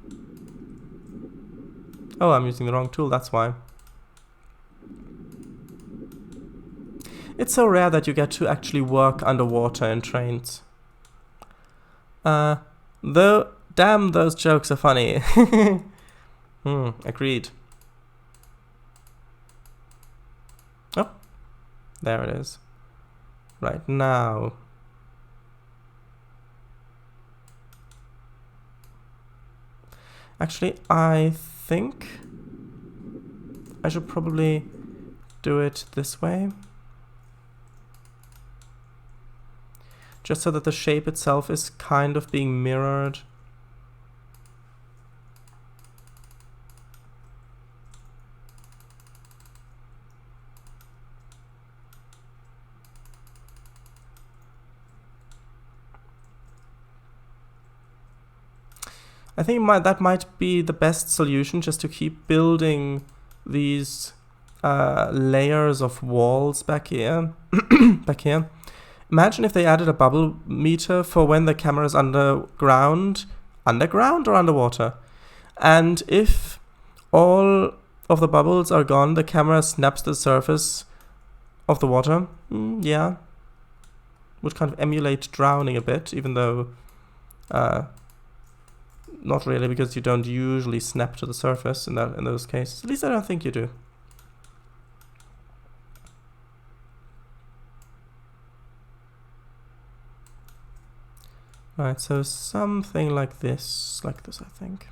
Oh, I'm using the wrong tool, that's why. It's so rare that you get to actually work underwater in Trainz. Though, damn, those jokes are funny. Agreed. Oh, there it is. Right, now. Actually, I think I should probably do it this way. Just so that the shape itself is kind of being mirrored. I think that might be the best solution, just to keep building these layers of walls back here. Back here. Imagine if they added a bubble meter for when the camera is underground or underwater. And if all of the bubbles are gone, the camera snaps the surface of the water. Yeah. Would kind of emulate drowning a bit, even though not really, because you don't usually snap to the surface in those cases. At least I don't think you do. Right, so something like this, I think.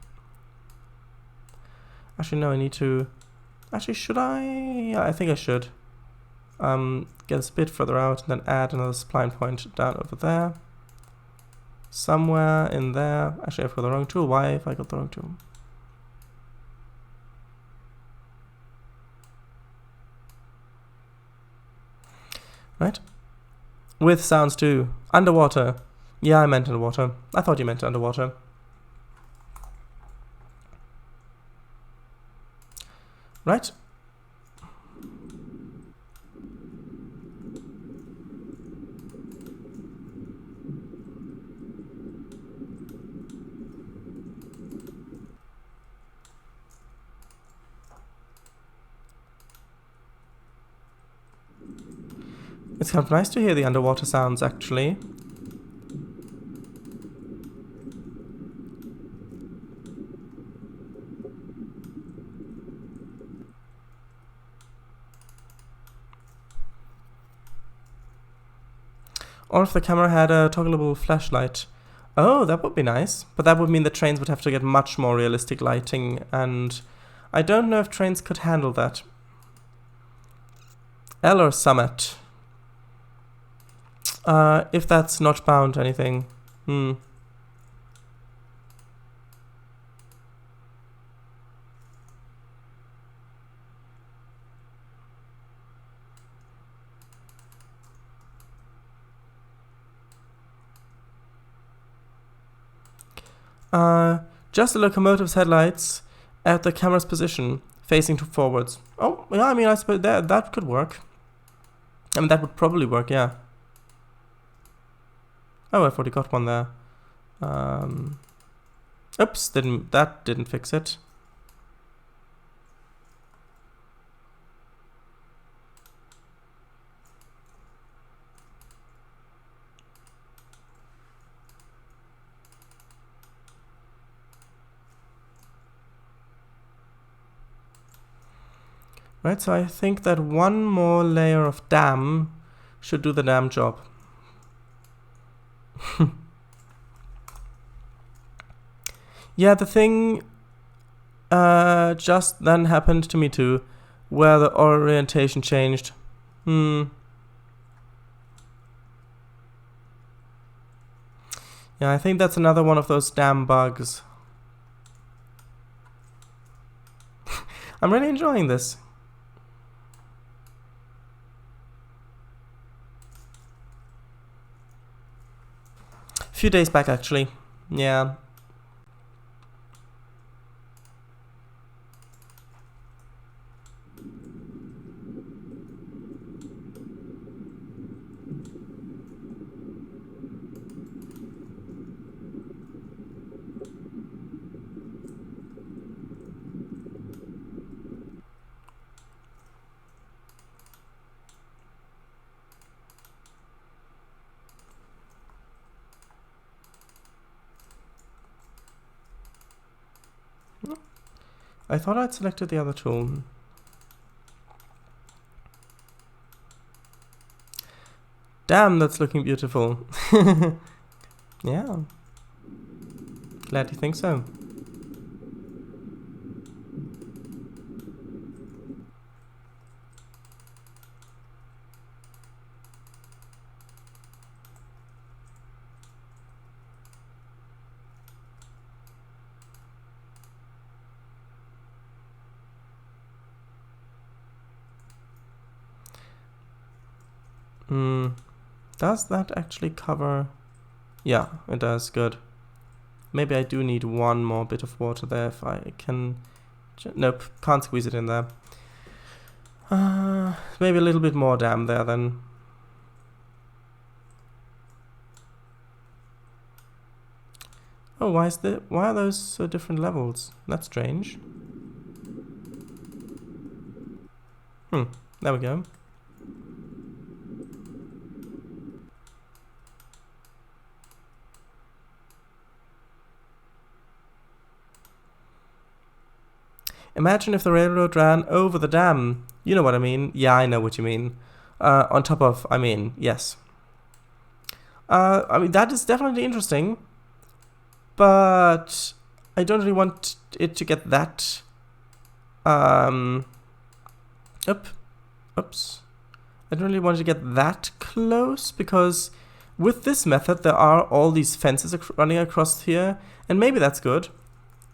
Actually, no, I need to... Actually, should I? Yeah, I think I should. Get this bit further out and then add another spline point down over there. Somewhere in there. Actually, I've got the wrong tool. Why have I got the wrong tool? Right. With sounds too. Underwater. Yeah, I meant underwater. I thought you meant underwater. Right. It's kind of nice to hear the underwater sounds, actually. Or if the camera had a toggleable flashlight. Oh, that would be nice. But that would mean that Trainz would have to get much more realistic lighting, and I don't know if Trainz could handle that. L or Summit? If that's not bound to anything. Just the locomotive's headlights at the camera's position, facing forwards. Oh, yeah, I mean, I suppose that could work. I mean, that would probably work, yeah. Oh, I've already got one there. Oops, that didn't fix it. Right, so I think that one more layer of dam should do the damn job. Yeah, the thing just then happened to me too, where the orientation changed. Yeah, I think that's another one of those damn bugs. I'm really enjoying this. Few days back, actually. Yeah. I thought I'd selected the other tool. Damn, that's looking beautiful. Yeah. Glad you think so. Does that actually cover? Yeah, it does. Good. Maybe I do need one more bit of water there if I can. Nope, can't squeeze it in there. Maybe a little bit more dam there then. Oh, why are those so different levels? That's strange. There we go. Imagine if the railroad ran over the dam. You know what I mean? Yeah, I know what you mean. On top of, yes. I mean, that is definitely interesting. But I don't really want it to get that... Oops. I don't really want it to get that close, because with this method there are all these fences running across here, and maybe that's good.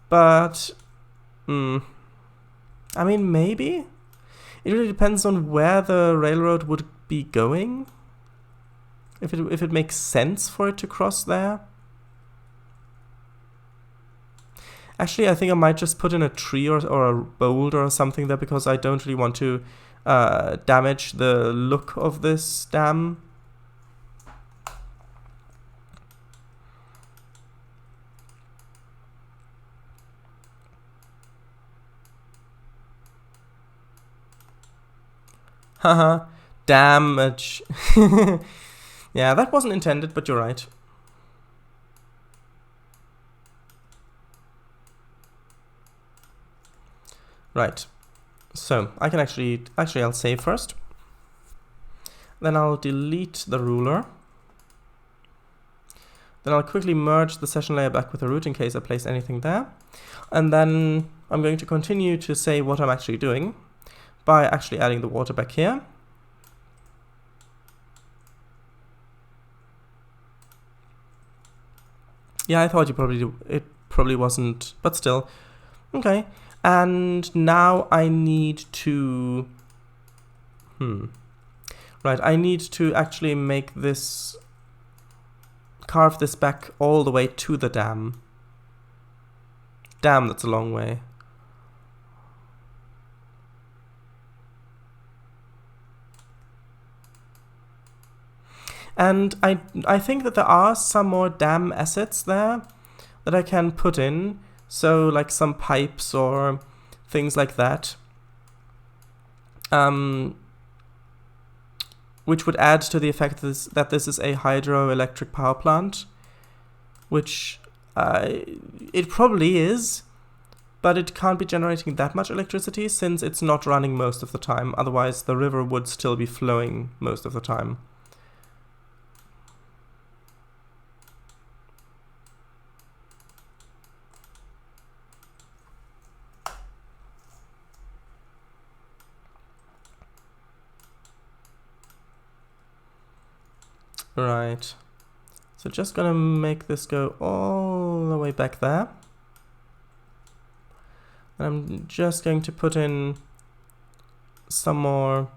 But... I mean, maybe? It really depends on where the railroad would be going. If it makes sense for it to cross there. Actually, I think I might just put in a tree or a boulder or something there, because I don't really want to damage the look of this dam. Haha, damage. Yeah, that wasn't intended, but you're right. Right, so I can actually I'll save first. Then I'll delete the ruler. Then I'll quickly merge the session layer back with the root in case I place anything there. And then I'm going to continue to say what I'm actually doing by actually adding the water back here. Yeah, I thought it probably wasn't, but still. Okay. And now I need to... Right, I need to actually make this... carve this back all the way to the dam. Damn, that's a long way. And I think that there are some more dam assets there that I can put in. So, like some pipes or things like that. Which would add to the effect that this is a hydroelectric power plant. Which it probably is. But it can't be generating that much electricity since it's not running most of the time. Otherwise, the river would still be flowing most of the time. Right, so just gonna make this go all the way back there. And I'm just going to put in some more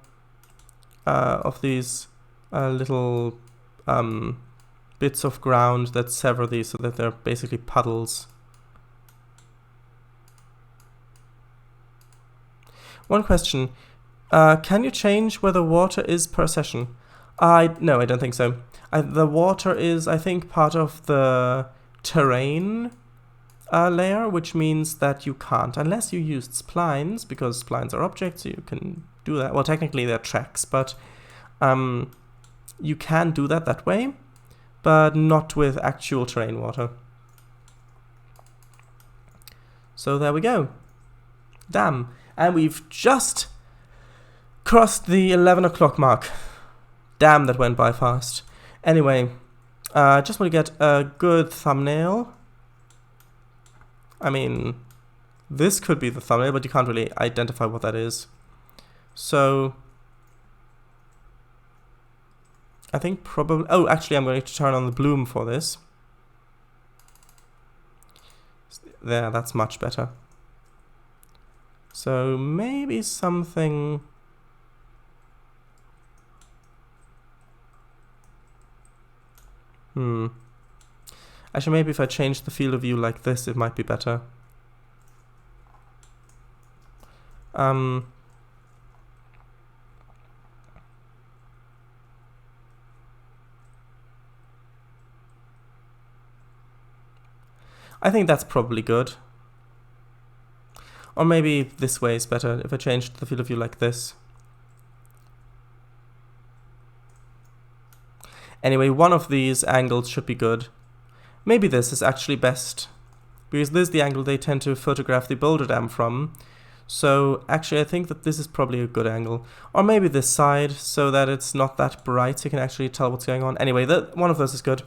of these little bits of ground that sever these so that they're basically puddles. One question, can you change where the water is per session? No, I don't think so. The water is, I think, part of the terrain layer, which means that you can't, unless you used splines, because splines are objects, so you can do that. Well, technically they're tracks, but you can do that way, but not with actual terrain water. So there we go. Damn. And we've just crossed the 11 o'clock mark. Damn, that went by fast. Anyway, just want to get a good thumbnail. I mean, this could be the thumbnail, but you can't really identify what that is. So, I think probably... Oh, actually, I'm going to turn on the bloom for this. There, that's much better. So, maybe something... Actually, maybe if I change the field of view like this, it might be better. think that's probably good. Or maybe this way is better if I changed the field of view like this. Anyway, one of these angles should be good. Maybe this is actually best, because this is the angle they tend to photograph the boulder dam from. So actually I think that this is probably a good angle. Or maybe this side, so that it's not that bright, so you can actually tell what's going on. Anyway, one of those is good.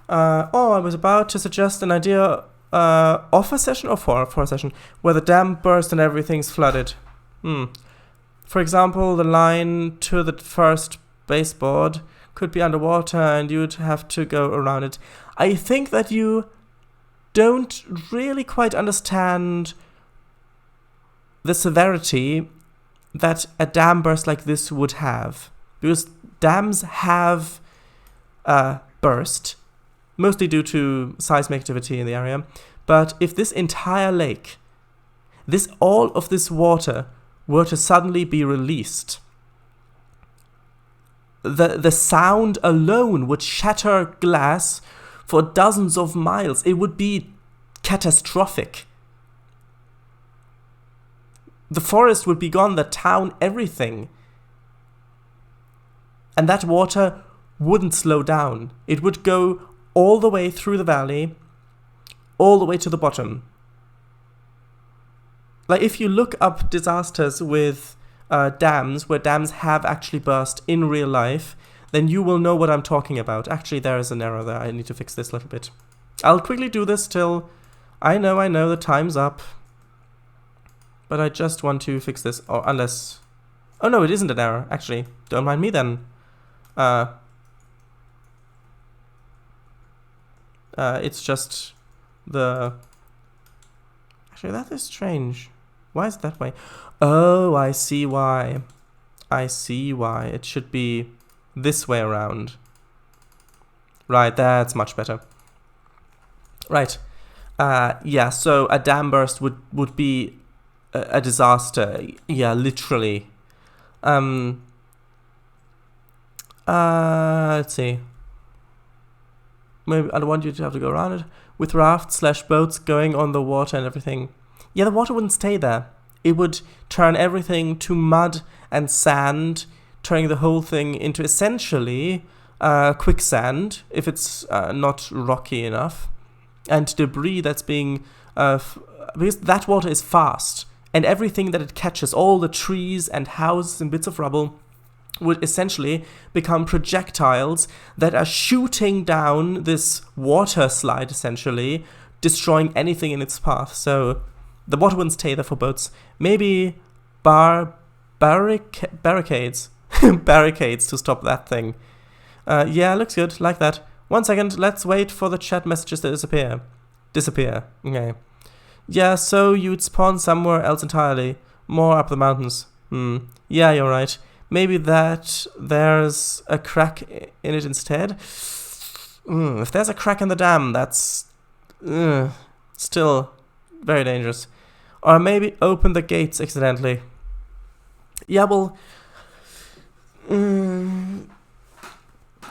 I was about to suggest an idea off a session or for a session where the dam burst and everything's flooded. For example, the line to the first baseboard could be underwater and you'd have to go around it. I think that you don't really quite understand the severity that a dam burst like this would have. Because dams have burst, mostly due to seismic activity in the area. But if this entire lake, all of this water were to suddenly be released, the sound alone would shatter glass for dozens of miles. It would be catastrophic. The forest would be gone, the town, everything. And that water wouldn't slow down. It would go all the way through the valley, all the way to the bottom. Like, if you look up disasters with dams, where dams have actually burst in real life, then you will know what I'm talking about. Actually, there is an error there. I need to fix this a little bit. I'll quickly do this till I know the time's up. But I just want to fix this, or unless... Oh no, it isn't an error, actually. Don't mind me then. It's just the... Actually, that is strange. Why is it that way? Oh, I see why. I see why. It should be this way around. Right, that's much better. Right. Yeah, so a dam burst would be a disaster. Yeah, literally. Let's see. Maybe I don't want you to have to go around it. With rafts/boats going on the water and everything. Yeah, the water wouldn't stay there. It would turn everything to mud and sand, turning the whole thing into essentially quicksand, if it's not rocky enough. And debris that's being... because that water is fast. And everything that it catches, all the trees and houses and bits of rubble, would essentially become projectiles that are shooting down this water slide, essentially, destroying anything in its path. So the water wouldn't stay there for boats. Maybe barricades. Barricades to stop that thing. Yeah, looks good, like that. 1 second, let's wait for the chat messages to disappear. Okay. Yeah, so you'd spawn somewhere else entirely. More up the mountains. Yeah, you're right. Maybe that there's a crack in it instead. If there's a crack in the dam, that's still very dangerous. Or maybe open the gates accidentally. Yeah, well...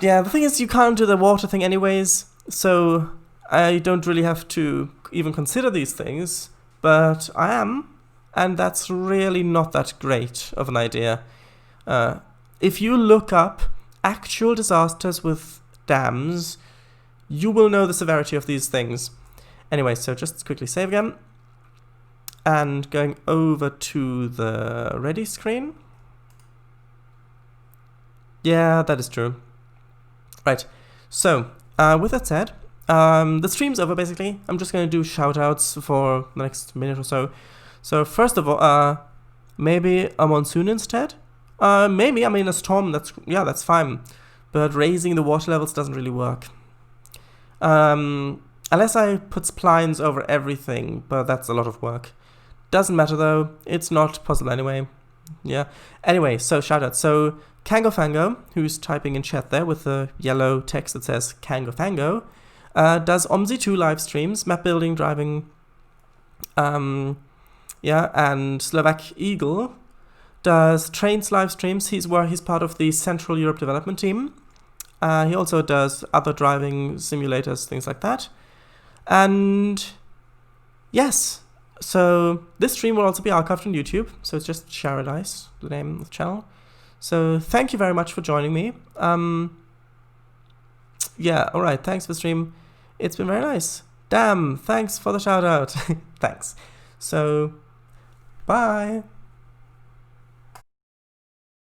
yeah, the thing is, you can't do the water thing anyways, so I don't really have to even consider these things, but I am, and that's really not that great of an idea. If you look up actual disasters with dams, you will know the severity of these things. Anyway, so just quickly save again, and going over to the ready screen. Yeah, that is true. Right, so with that said, the stream's over basically. I'm just going to do shoutouts for the next minute or so. So first of all, maybe a monsoon instead? Maybe, I mean a storm, that's fine. But raising the water levels doesn't really work. Unless I put splines over everything, but that's a lot of work. Doesn't matter though, it's not possible anyway. Yeah. Anyway, so shoutouts. So Kango Fango, who's typing in chat there with the yellow text that says Kango Fango, does OMSI2 live streams, map building, driving, yeah, and Slovak Eagle does Trainz live streams. He's part of the Central Europe development team. He also does other driving simulators, things like that. And yes, so this stream will also be archived on YouTube. So it's just Sharadise, the name of the channel. So thank you very much for joining me. Yeah, all right. Thanks for the stream. It's been very nice. Damn, thanks for the shout out. Thanks. So, bye.